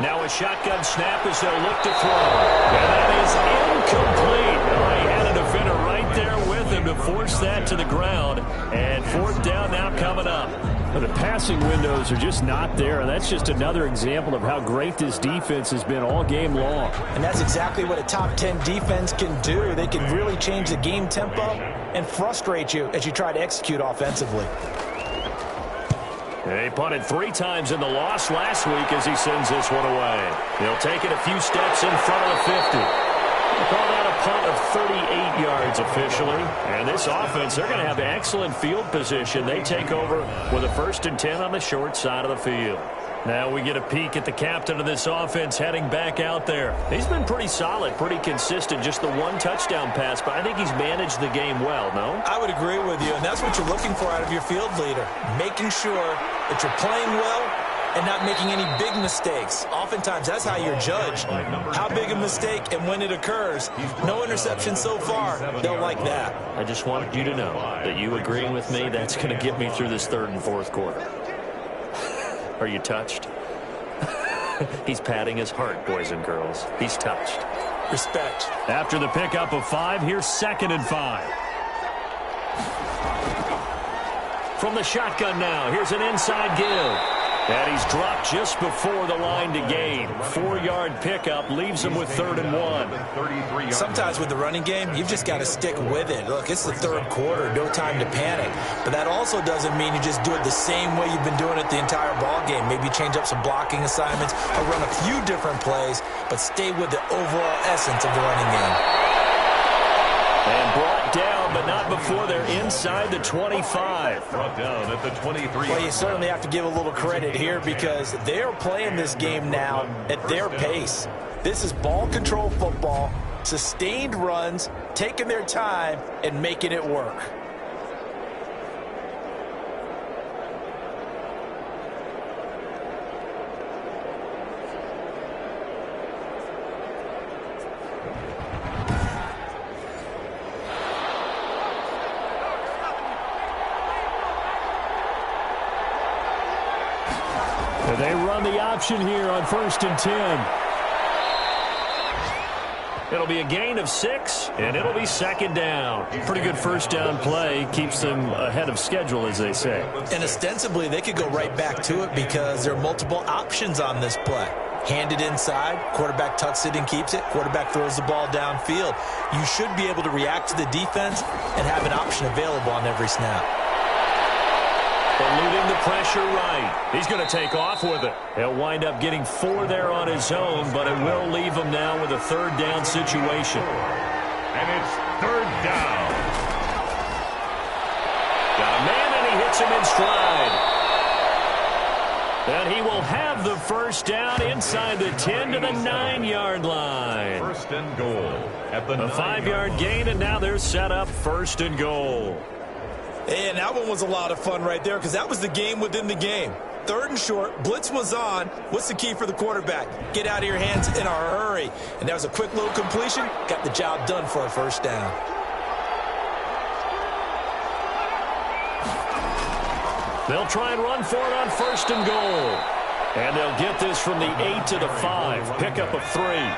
Now a shotgun snap as they'll look to throw. And that is incomplete. Oh, he had a defender right there with him to force that to the ground. And 4th down now coming up. The passing windows are just not there. That's just another example of how great this defense has been all game long. And that's exactly what a top 10 defense can do. They can really change the game tempo and frustrate you as you try to execute offensively. He punted 3 times in the loss last week as he sends this one away. He'll take it a few steps in front of the 50. Call that a punt of 38 yards officially. And this offense, they're going to have excellent field position. They take over with a 1st and 10 on the short side of the field. Now we get a peek at the captain of this offense heading back out there. He's been pretty solid, pretty consistent, just the one touchdown pass, but I think he's managed the game well, no? I would agree with you, and that's what you're looking for out of your field leader, making sure that you're playing well and not making any big mistakes. Oftentimes, that's how you're judged. How big a mistake and when it occurs. No interception so far. They'll like that. I just wanted you to know that you agreeing with me, that's going to get me through this 3rd and 4th quarter. Are you touched? He's patting his heart, boys and girls. He's touched. Respect. After the pickup of 5, here's 2nd and 5. From the shotgun now, here's an inside give. And he's dropped just before the line to gain. 4-yard pickup leaves him with 3rd and 1. Sometimes with the running game, you've just got to stick with it. Look, it's the 3rd quarter, no time to panic. But that also doesn't mean you just do it the same way you've been doing it the entire ball game. Maybe change up some blocking assignments or run a few different plays, but stay with the overall essence of the running game. And brought down, but not before they're inside the 25. Brought down at the 23. Well, you certainly have to give a little credit here because they're playing this game now at their pace. This is ball control football, sustained runs, taking their time, and making it work. They run the option here on 1st and 10. It'll be a gain of 6, and it'll be 2nd down. Pretty good 1st down play. Keeps them ahead of schedule, as they say. And ostensibly, they could go right back to it because there are multiple options on this play. Hand it inside, quarterback tucks it and keeps it, quarterback throws the ball downfield. You should be able to react to the defense and have an option available on every snap. Eluding the pressure right. He's going to take off with it. He'll wind up getting 4 there on his own, but it will leave him now with a 3rd down situation. And it's 3rd down. Got a man, and he hits him in stride. And he will have the 1st down inside the 10 to the 9-yard line. 1st and goal at the 9-yard line. A 5-yard gain, and now they're set up 1st and goal. And that one was a lot of fun right there because that was the game within the game. 3rd and short, blitz was on. What's the key for the quarterback? Get out of your hands in a hurry. And that was a quick little completion. Got the job done for a 1st down. They'll try and run for it on 1st and goal. And they'll get this from the 8 to the 5. Pickup of 3.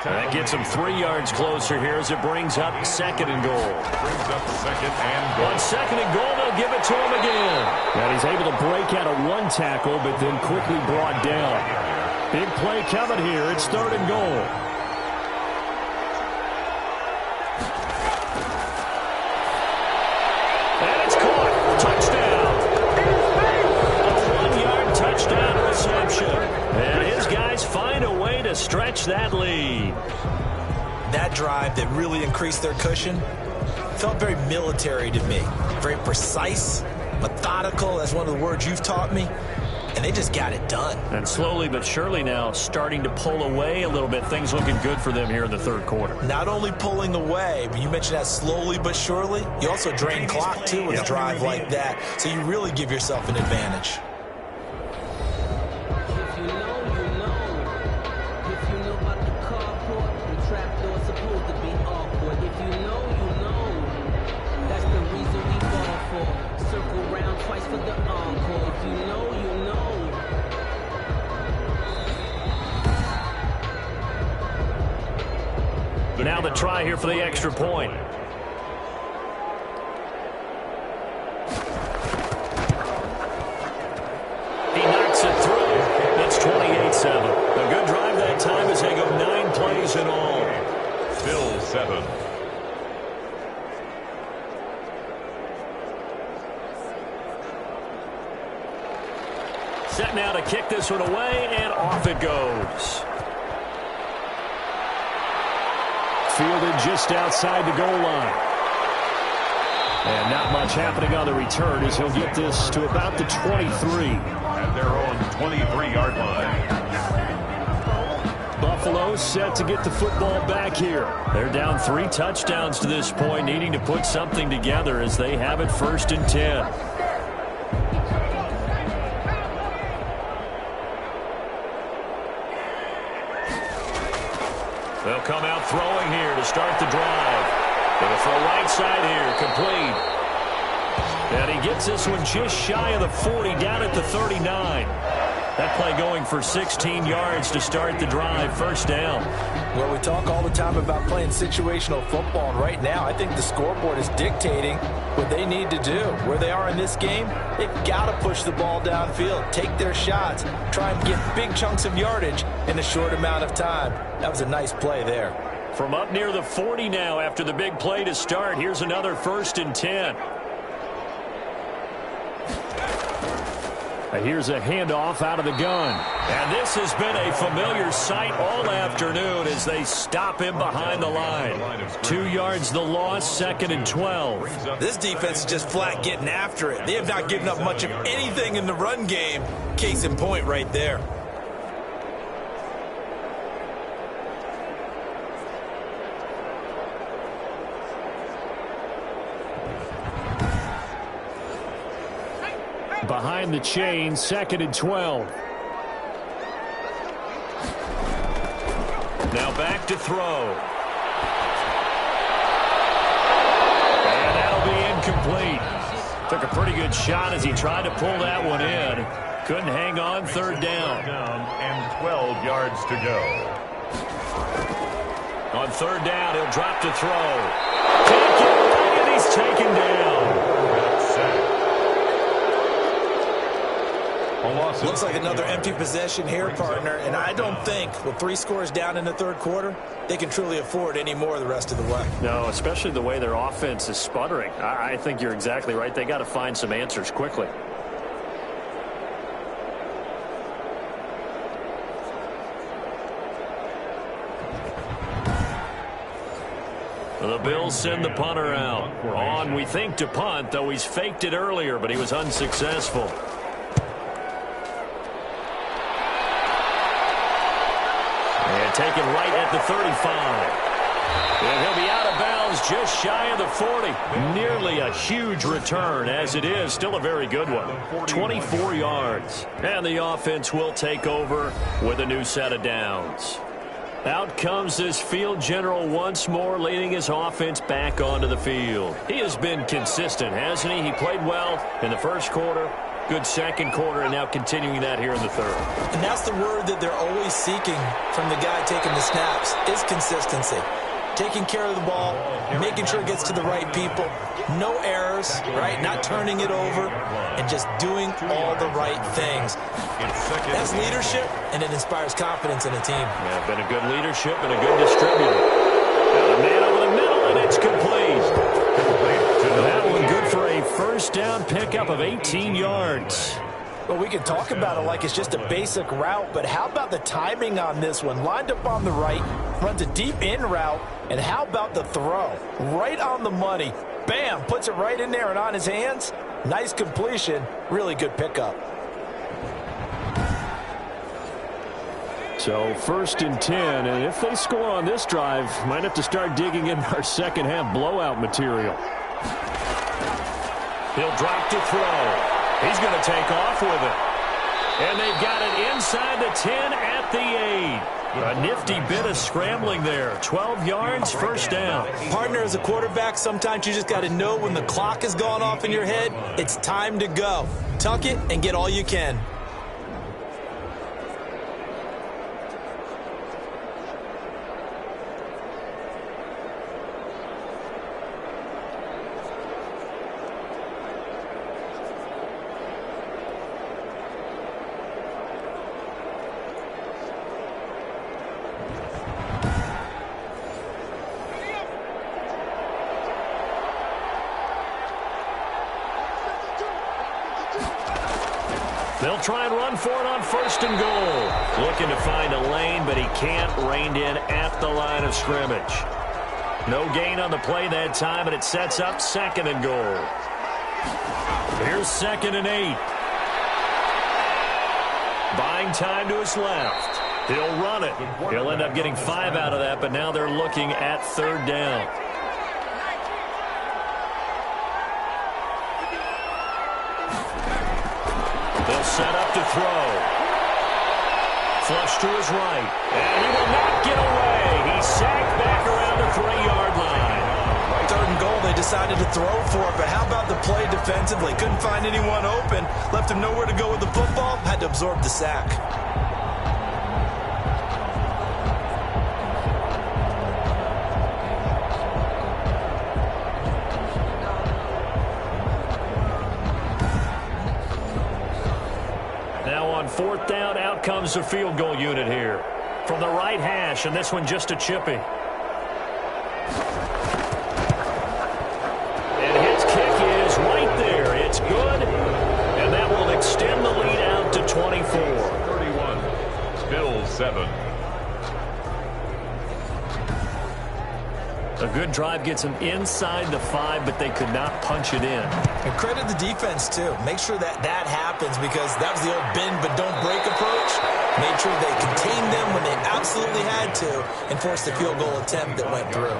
That gets him 3 yards closer here as it brings up 2nd and goal. Brings up 2nd and goal. On 2nd and goal, they'll give it to him again. And he's able to break out of 1 tackle, but then quickly brought down. Big play coming here. It's 3rd and goal. And it's caught. Touchdown. A 1-yard touchdown reception. And his guys find a way to stretch that lead. That drive that really increased their cushion felt very military to me. Very precise, methodical. That's one of the words you've taught me. And they just got it done. And slowly but surely now starting to pull away a little bit. Things looking good for them here in the 3rd quarter. Not only pulling away, but you mentioned that slowly but surely. You also drain clock, too, with a drive like that. So you really give yourself an advantage. Now the try here for the extra point. He knocks it through. It's 28-7. A good drive that time as they go 9 plays in all. Still 7. Set now to kick this one away, and off it goes. fielded just outside the goal line. And not much happening on the return as he'll get this to about the 23. At their own 23-yard line. Buffalo set to get the football back here. They're down 3 touchdowns to this point, needing to put something together as they have it 1st and 10. They'll come out throwing here to start the drive. They'll throw right side here, complete. And he gets this one just shy of the 40, down at the 39. That play going for 16 yards to start the drive, 1st down. Well, we talk all the time about playing situational football, and right now I think the scoreboard is dictating what they need to do. Where they are in this game, they've got to push the ball downfield, take their shots, try and get big chunks of yardage in a short amount of time. That was a nice play there. From up near the 40 now after the big play to start, here's another 1st and 10. And here's a handoff out of the gun. And this has been a familiar sight all afternoon as they stop him behind the line. 2 yards the loss, 2nd and 12. This defense is just flat getting after it. They have not given up much of anything in the run game. Case in point right there. Behind the chain, 2nd and 12. Now back to throw. And that'll be incomplete. Took a pretty good shot as he tried to pull that one in. Couldn't hang on, 3rd down. And 12 yards to go. On 3rd down, he'll drop to throw. Can't get it, and he's taken down. Looks like another empty possession here, partner, and I don't think with 3 scores down in the 3rd quarter, they can truly afford any more the rest of the way. No, especially the way their offense is sputtering. I think you're exactly right. They got to find some answers quickly. The Bills send the punter out. On, we think, to punt, though he's faked it earlier, but he was unsuccessful. And taken right at the 35. And he'll be out of bounds just shy of the 40. Nearly a huge return, as it is. Still a very good one. 24 yards. And the offense will take over with a new set of downs. Out comes this field general once more, leading his offense back onto the field. He has been consistent, hasn't he? He played well in the 1st quarter. Good 2nd quarter, and now continuing that here in the 3rd. And that's the word that they're always seeking from the guy taking the snaps, is consistency. Taking care of the ball, making sure it gets to the right people, no errors, right? Not turning it over, and just doing all the right things. That's leadership, and it inspires confidence in a team. Yeah, been a good leadership and a good distributor. Got a man over the middle, and it's complete. That one good for a 1st down pickup of 18 yards. Well, we can talk about it like it's just a basic route, but how about the timing on this one? Lined up on the right, runs a deep in route, and how about the throw? Right on the money. Bam, puts it right in there and on his hands. Nice completion, really good pickup. So 1st and 10, and if they score on this drive, might have to start digging in our 2nd half blowout material. He'll drop to throw. He's going to take off with it. And they've got it inside the 10 at the 8. A nifty bit of scrambling there. 12 yards, 1st down. Partner, as a quarterback, sometimes you just got to know when the clock has gone off in your head, it's time to go. Tuck it and get all you can. They'll try and run for it on 1st and goal. Looking to find a lane, but he can't. Reined in at the line of scrimmage. No gain on the play that time, and it sets up 2nd and goal. Here's 2nd and 8. Buying time to his left. He'll run it. He'll end up getting 5 out of that, but now they're looking at 3rd down. They'll set up to throw. Flush to his right. And he will not get away. He's sacked back around the 3-yard line. 3rd and goal, they decided to throw for it, but how about the play defensively? Couldn't find anyone open. Left him nowhere to go with the football. Had to absorb the sack. Now on 4th down, out comes the field goal unit here. From the right hash, and this one just a chippy. It's good, and that will extend the lead out to 24. 31, Bills 7. A good drive gets them inside the 5, but they could not punch it in. And credit the defense, too. Make sure that happens, because that was the old bend but don't break approach. Made sure they contained them when they absolutely had to and forced the field goal attempt that went through.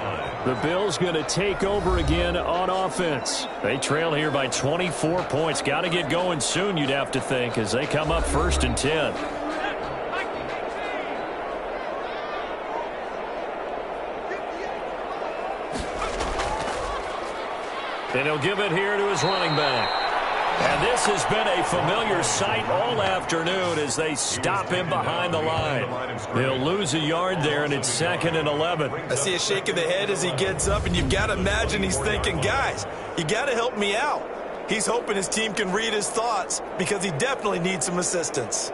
The Bills going to take over again on offense. They trail here by 24 points. Got to get going soon, you'd have to think, as they come up 1st and 10. And he'll give it here to his running back. And this has been a familiar sight all afternoon as they stop him behind the line. They'll lose a yard there, and it's 2nd and 11. I see a shake of the head as he gets up, and you've got to imagine he's thinking, guys, you got to help me out. He's hoping his team can read his thoughts because he definitely needs some assistance.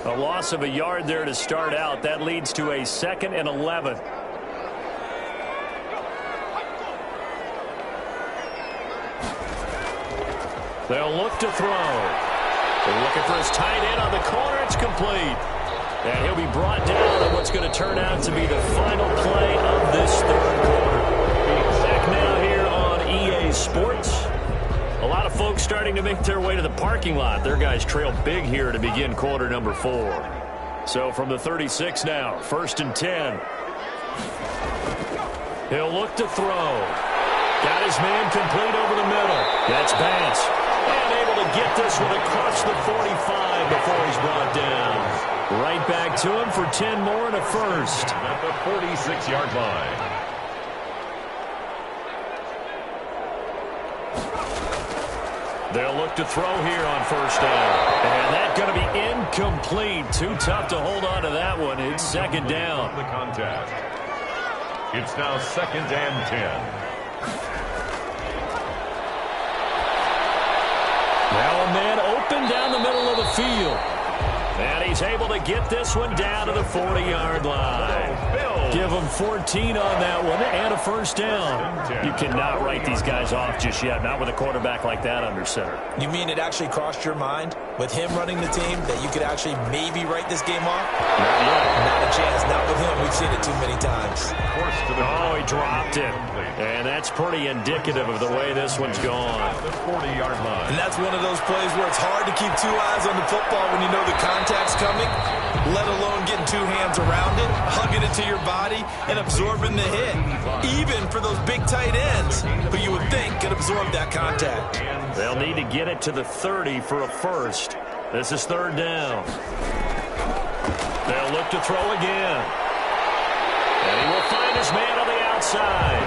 A loss of a yard there to start out. That leads to a 2nd and 11. They'll look to throw. They're looking for his tight end on the corner. It's complete. And he'll be brought down on what's going to turn out to be the final play of this 3rd quarter. Back now here on EA Sports. A lot of folks starting to make their way to the parking lot. Their guys trail big here to begin quarter number 4. So from the 36 now, 1st and 10. He'll look to throw. Got his man complete over the middle. That's Bass. And able to get this one across the 45 before he's brought down. Right back to him for 10 more and a first. At the 46-yard line. They'll look to throw here on 1st down. And that's going to be incomplete. Too tough to hold on to that one. It's 2nd down. The contest. It's now 2nd and 10. Now a man open down the middle of the field. And he's able to get this one down to the 40-yard line. Give him 14 on that one and a 1st down. You cannot write these guys off just yet, not with a quarterback like that under center. You mean it actually crossed your mind with him running the team that you could actually maybe write this game off? Not yet. Not a chance. Not with him. We've seen it too many times. Oh, he dropped it. And that's pretty indicative of the way this one's gone. The 40-yard line. And that's one of those plays where it's hard to keep 2 eyes on the football when you know the contact's coming, let alone getting 2 hands around it, hugging it to your body, and absorbing the hit. Even for those big tight ends who you would think could absorb that contact. They'll need to get it to the 30 for a first. This is 3rd down. They'll look to throw again. And he will find his man on the outside.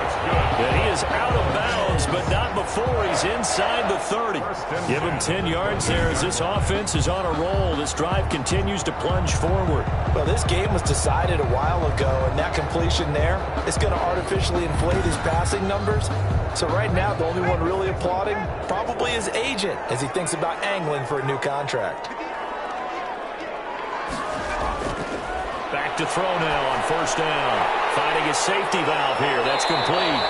And he is out of bounds, but not before he's inside the 30. Give him 10 yards there as this offense is on a roll. This drive continues to plunge forward. Well, this game was decided a while ago, and that completion there is going to artificially inflate his passing numbers. So right now, the only one really applauding probably his agent as he thinks about angling for a new contract. Back to throw now on 1st down. Finding his safety valve here. That's complete.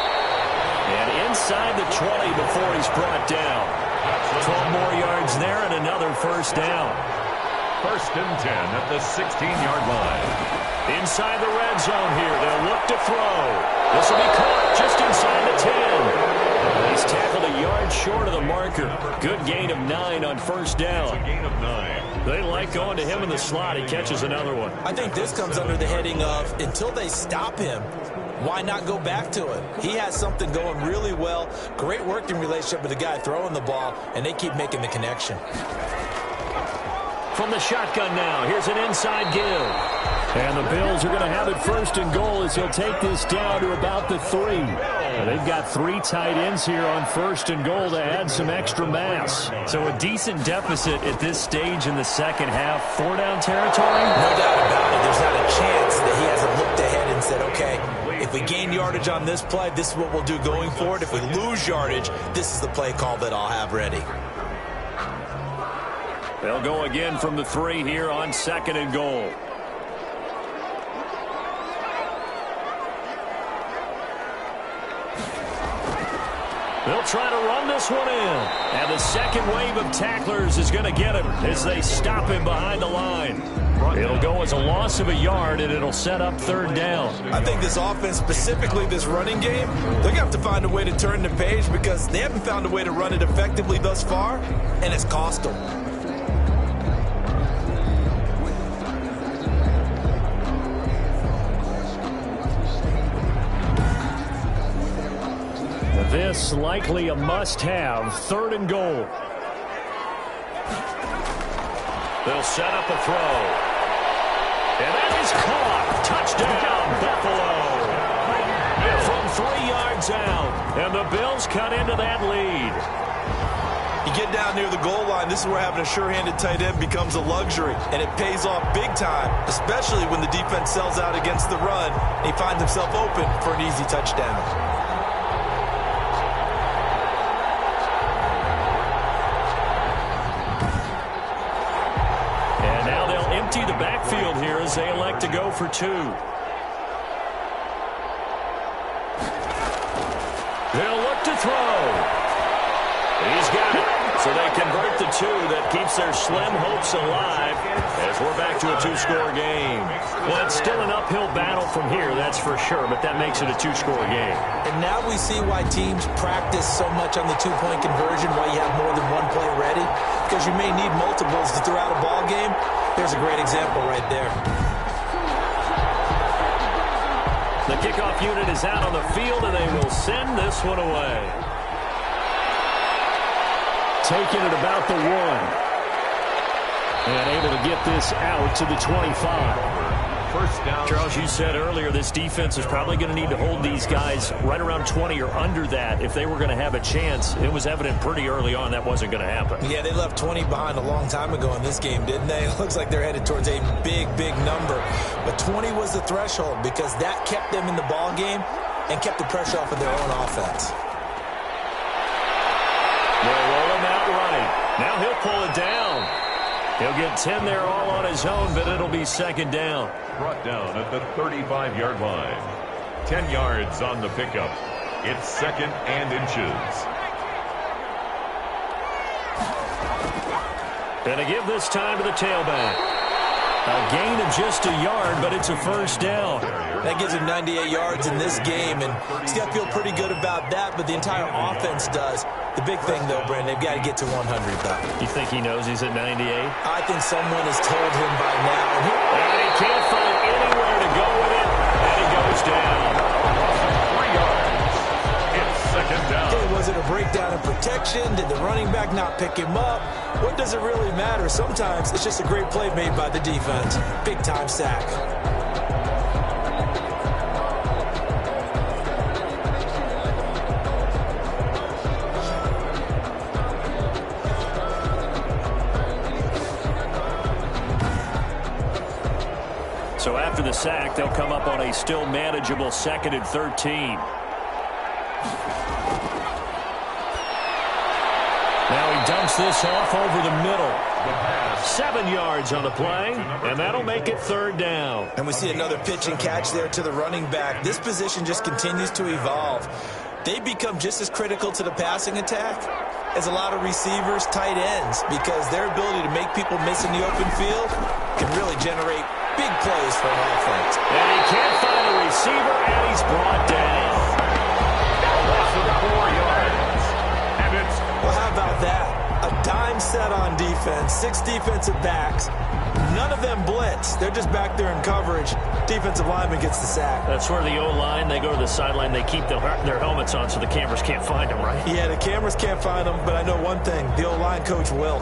And inside the 20 before he's brought down. 12 more yards there and another 1st down. First and 10 at the 16-yard line. Inside the red zone here. They'll look to throw. This will be caught just inside the 10. He's tackled a yard short of the marker. Good gain of 9 on first down. A gain of 9. They like going to him in the slot. He catches another one. I think this comes under the heading of until they stop him, why not go back to it? He has something going really well. Great working relationship with the guy throwing the ball, and they keep making the connection. From the shotgun now, here's an inside give. And the Bills are going to have it first and goal as he'll take this down to about the 3. They've got 3 tight ends here on first and goal to add some extra mass. So a decent deficit at this stage in the second half. 4-down territory? No doubt about it. There's not a chance that he hasn't looked ahead and said, okay, if we gain yardage on this play, this is what we'll do going forward. If we lose yardage, this is the play call that I'll have ready. They'll go again from the 3 here on second and goal. They'll try to run this one in. And the second wave of tacklers is going to get him as they stop him behind the line. It'll go as a loss of a yard, and it'll set up third down. I think this offense, specifically this running game, they're going to have to find a way to turn the page because they haven't found a way to run it effectively thus far, and it's cost them. This likely a must-have, third and goal. They'll set up a throw. And that is caught. Touchdown, Buffalo. From 3 yards out. And the Bills cut into that lead. You get down near the goal line, this is where having a sure-handed tight end becomes a luxury. And it pays off big time, especially when the defense sells out against the run. And he finds himself open for an easy touchdown. The backfield here as they elect to go for 2. They'll look to throw. He's got it. So they convert the 2. That keeps their slim hopes alive as we're back to a 2-score game. Well, it's still an uphill battle from here, that's for sure, but that makes it a 2-score game. And now we see why teams practice so much on the 2-point conversion, why you have more than one play ready, because you may need multiples to throw out a ball game. There's a great example right there. The kickoff unit is out on the field, and they will send this one away. Taking it about the 1. And able to get this out to the 25. First down. Charles, you said earlier this defense is probably going to need to hold these guys right around 20 or under that if they were going to have a chance. It was evident pretty early on that wasn't going to happen. Yeah, they left 20 behind a long time ago in this game, didn't they? It looks like they're headed towards a big, big number. But 20 was the threshold because that kept them in the ball game and kept the pressure off of their own offense. They'll roll him out right. Now he'll pull it down. He'll get 10 there all on his own, but it'll be second down. Brought down at the 35-yard line. 10 yards on the pickup. It's second and inches. And a give this time to the tailback. A gain of just a yard, but it's a first down. That gives him 98 yards in this game, and he's got to feel pretty good about that, but the entire offense does. The big thing, though, Brandon, they've got to get to 100, though. You think he knows he's at 98? I think someone has told him by now. And he can't find anywhere to go with it, and he goes down. 3 yards. It's second down. Okay, was it a breakdown in protection? Did the running back not pick him up? What does it really matter? Sometimes it's just a great play made by the defense. Big-time sack. So after the sack, they'll come up on a still manageable 2nd and 13. Now he dumps this off over the middle. 7 yards on the play, and that'll make it third down. And we see another pitch and catch there to the running back. This position just continues to evolve. They become just as critical to the passing attack is a lot of receivers, tight ends, because their ability to make people miss in the open field can really generate big plays for an offense. And he can't find a receiver, and he's brought down. Less than 4 yards. And it's... Well, how about that? A dime set on defense, 6 defensive backs. None of them blitz. They're just back there in coverage. Defensive lineman gets the sack. That's where the O-line, they go to the sideline, they keep their helmets on so the cameras can't find them, right? Yeah, the cameras can't find them, but I know one thing. The O-line coach will.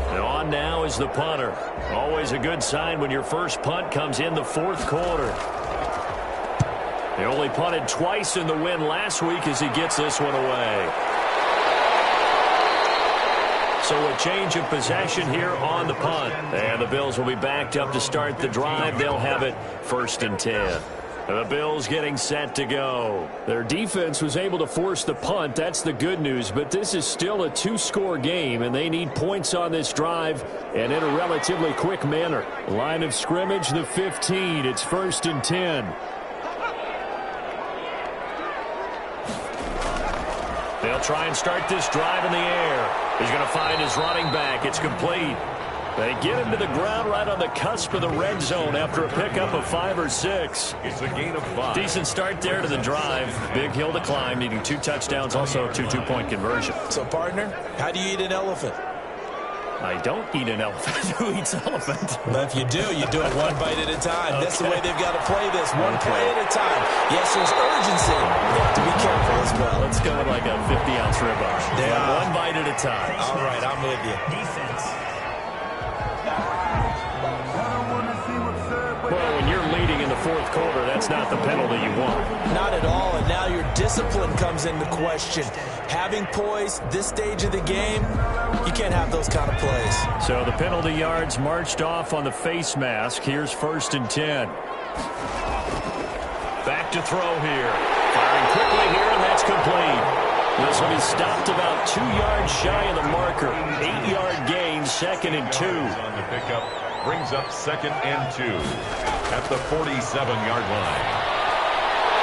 And on now is the punter. Always a good sign when your first punt comes in the fourth quarter. He only punted twice in the win last week as he gets this one away. So a change of possession here on the punt. And the Bills will be backed up to start the drive. They'll have it 1st and 10. And the Bills getting set to go. Their defense was able to force the punt. That's the good news. But this is still a 2-score game, and they need points on this drive and in a relatively quick manner. Line of scrimmage, the 15. It's 1st and 10. They'll try and start this drive in the air. He's going to find his running back. It's complete. They get him to the ground right on the cusp of the red zone after a pickup of 5 or 6. It's a gain of 5. Decent start there to the drive. Big hill to climb, needing 2 touchdowns, also a 2-2-point conversion. So, partner, how do you eat an elephant? I don't eat an elephant. Who eats elephant? Well, if you do it one bite at a time. Okay. That's the way they've got to play this, one play at a time. Yes, there's urgency. You have to be careful as well. Let's go with like a 50-ounce ribeye. One bite at a time. All right, I'm with you. Defense. Well, when you're leading in the fourth quarter, that's not the penalty you want. Not at all, and now your discipline comes into question. Having poise this stage of the game, you can't have those kind of plays. So the penalty yards marched off on the face mask. Here's 1st and 10. Back to throw here. Firing quickly here, and that's complete. This will be stopped about 2 yards shy of the marker. 8-yard gain, 2nd and 2. On the pickup, brings up 2nd and 2 at the 47-yard line.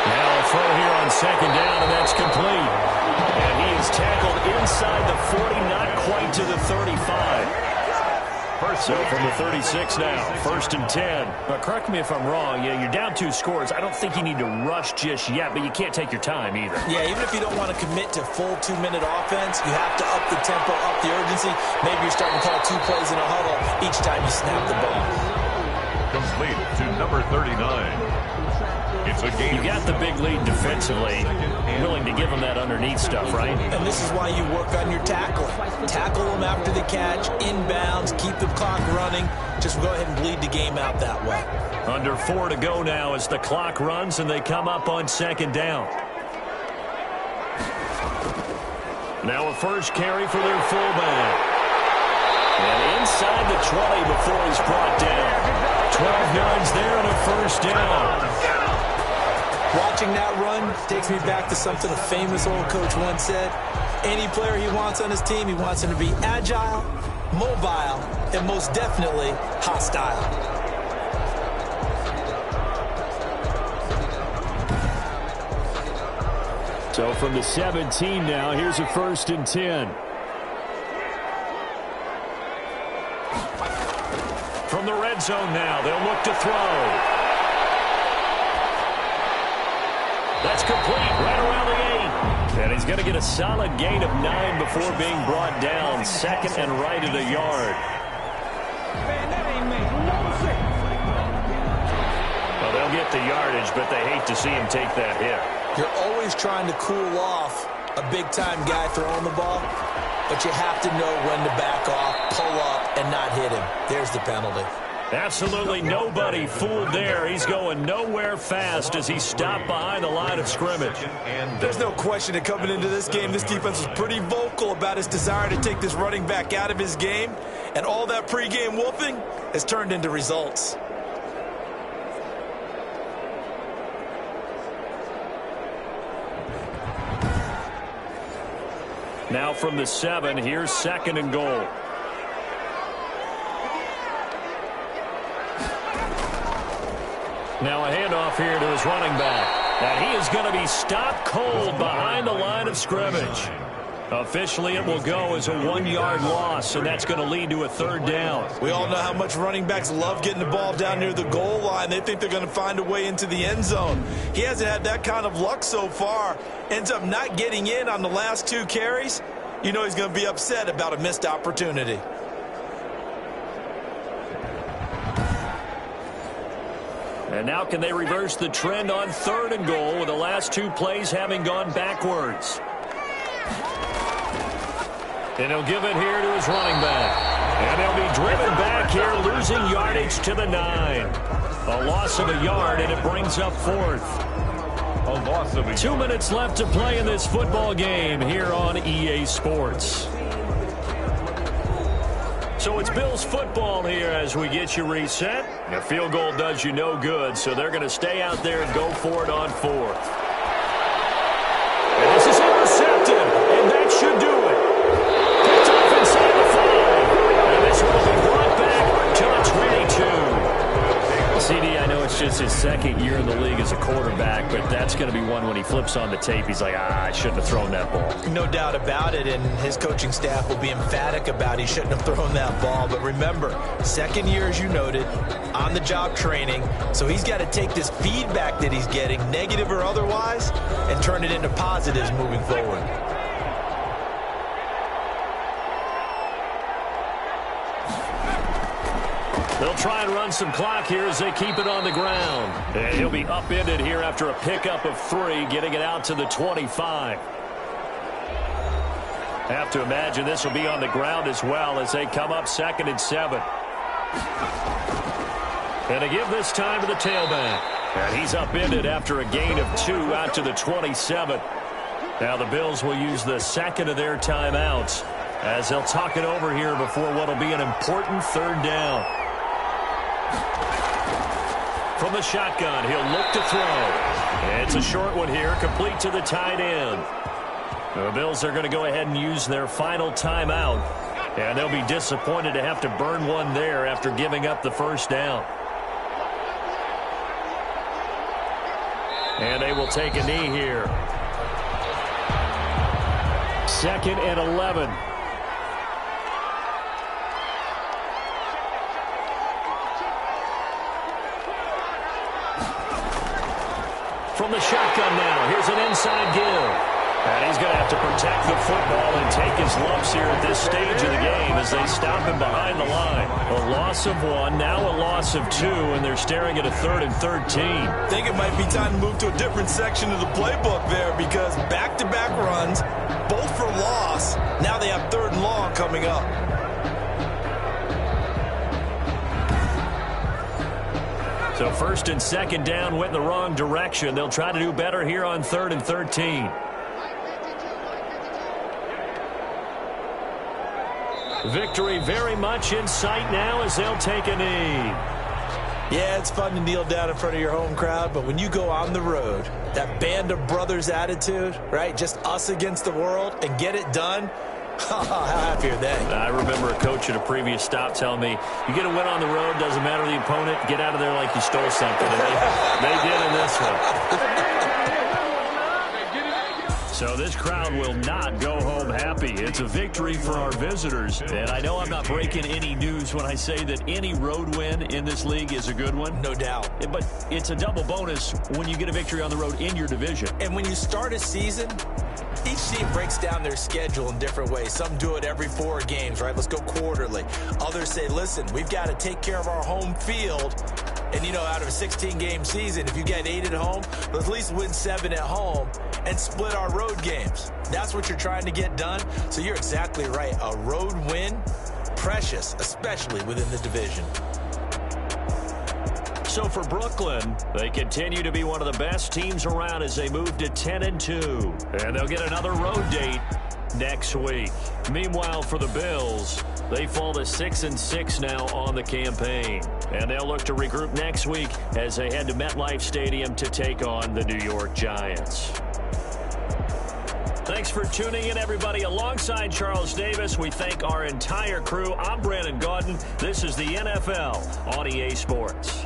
Now a throw here on 2nd down, and that's complete. And he is tackled inside the 40, not quite to the 35. So from the 36 now, 1st and 10. But correct me if I'm wrong, you're down 2 scores. I don't think you need to rush just yet, but you can't take your time either. Yeah, even if you don't want to commit to full 2-minute offense, you have to up the tempo, up the urgency. Maybe you're starting to call 2 plays in a huddle each time you snap the ball. Complete to number 39. It's a game. You got the big lead defensively, willing to give them that underneath stuff, right? And this is why you work on your tackling. Tackle them after the catch, inbounds, keep the clock running. Just go ahead and bleed the game out that way. Under 4 to go now as the clock runs and they come up on 2nd down. Now a first carry for their fullback. And inside the 20 before he's brought down. 12 yards there and a 1st down. Watching that run takes me back to something a famous old coach once said. Any player he wants on his team, he wants him to be agile, mobile, and most definitely hostile. So from the 17 now, here's a 1st and 10. From the red zone now, they'll look to throw. That's complete right around the 8. And he's going to get a solid gain of 9 before being brought down. 2nd and right at a yard. Well, they'll get the yardage, but they hate to see him take that hit. You're always trying to cool off a big-time guy throwing the ball, but you have to know when to back off, pull up, and not hit him. There's the penalty. Absolutely nobody fooled there. He's going nowhere fast as he stopped behind the line of scrimmage. There's no question that coming into this game, this defense was pretty vocal about his desire to take this running back out of his game, and all that pregame whooping has turned into results. Now from the 7, here's 2nd and goal. Now a handoff here to his running back. And he is going to be stopped cold behind the line of scrimmage. Officially, it will go as a 1-yard loss, and that's going to lead to a third down. We all know how much running backs love getting the ball down near the goal line. They think they're going to find a way into the end zone. He hasn't had that kind of luck so far. Ends up not getting in on the last 2 carries. You know he's going to be upset about a missed opportunity. And now can they reverse the trend on 3rd and goal with the last 2 plays having gone backwards? And he'll give it here to his running back. And they'll be driven back here, losing yardage to the 9. A loss of a yard, and it brings up 4th. A loss of a 2 minutes left to play in this football game here on EA Sports. So it's Bills football here as we get you reset. The field goal does you no good, so they're going to stay out there and go for it on 4th. And this is intercepted, and that should do it. Picked off inside the 5. And this will be brought back to the 22. CD, I know it's just his 2nd year in the league as a quarterback, but that's going to be one when he flips on the tape, he's like, I shouldn't have thrown that ball. No doubt about it, and his coaching staff will be emphatic about he shouldn't have thrown that ball. But remember, 2nd year, as you noted, on-the-job training, so he's got to take this feedback that he's getting, negative or otherwise, and turn it into positives moving forward. They'll try and run some clock here as they keep it on the ground. And he'll be upended here after a pickup of 3, getting it out to the 25. Have to imagine this will be on the ground as well as they come up 2nd and 7. And to give this time to the tailback. And he's upended after a gain of 2 out to the 27. Now the Bills will use the 2nd of their timeouts as they'll talk it over here before what will be an important 3rd down. From the shotgun, he'll look to throw. It's a short one here, complete to the tight end. The Bills are going to go ahead and use their final timeout. And they'll be disappointed to have to burn one there after giving up the 1st down. And they will take a knee here. 2nd and 11. From the shotgun now, here's an inside give. And he's going to have to protect the football and take his lumps here at this stage of the game as they stop him behind the line. A loss of 1, now a loss of 2, and they're staring at a 3rd and 13. I think it might be time to move to a different section of the playbook there because back-to-back runs, both for loss. Now they have 3rd and long coming up. So 1st and 2nd down went in the wrong direction. They'll try to do better here on 3rd and 13. Victory very much in sight now as they'll take a knee. Yeah, it's fun to kneel down in front of your home crowd, but when you go on the road, that band of brothers attitude, right, just us against the world, and get it done, how happy are they? I remember a coach at a previous stop telling me, you get a win on the road, doesn't matter the opponent, get out of there like you stole something. And they did in this one. So this crowd will not go home happy. It's a victory for our visitors. And I know I'm not breaking any news when I say that any road win in this league is a good one. No doubt. But it's a double bonus when you get a victory on the road in your division. And when you start a season, each team breaks down their schedule in different ways. Some do it every 4 games, right? Let's go quarterly. Others say, listen, we've got to take care of our home field. And, you know, out of a 16-game season, if you get 8 at home, let's at least win 7 at home and split our road games. That's what you're trying to get done. So you're exactly right. A road win, precious, especially within the division. So for Brooklyn, they continue to be one of the best teams around as they move to 10-2. And they'll get another road date next week. Meanwhile, for the Bills, they fall to 6-6 now on the campaign. And they'll look to regroup next week as they head to MetLife Stadium to take on the New York Giants. Thanks for tuning in, everybody. Alongside Charles Davis, we thank our entire crew. I'm Brandon Gaudin. This is the NFL on EA Sports.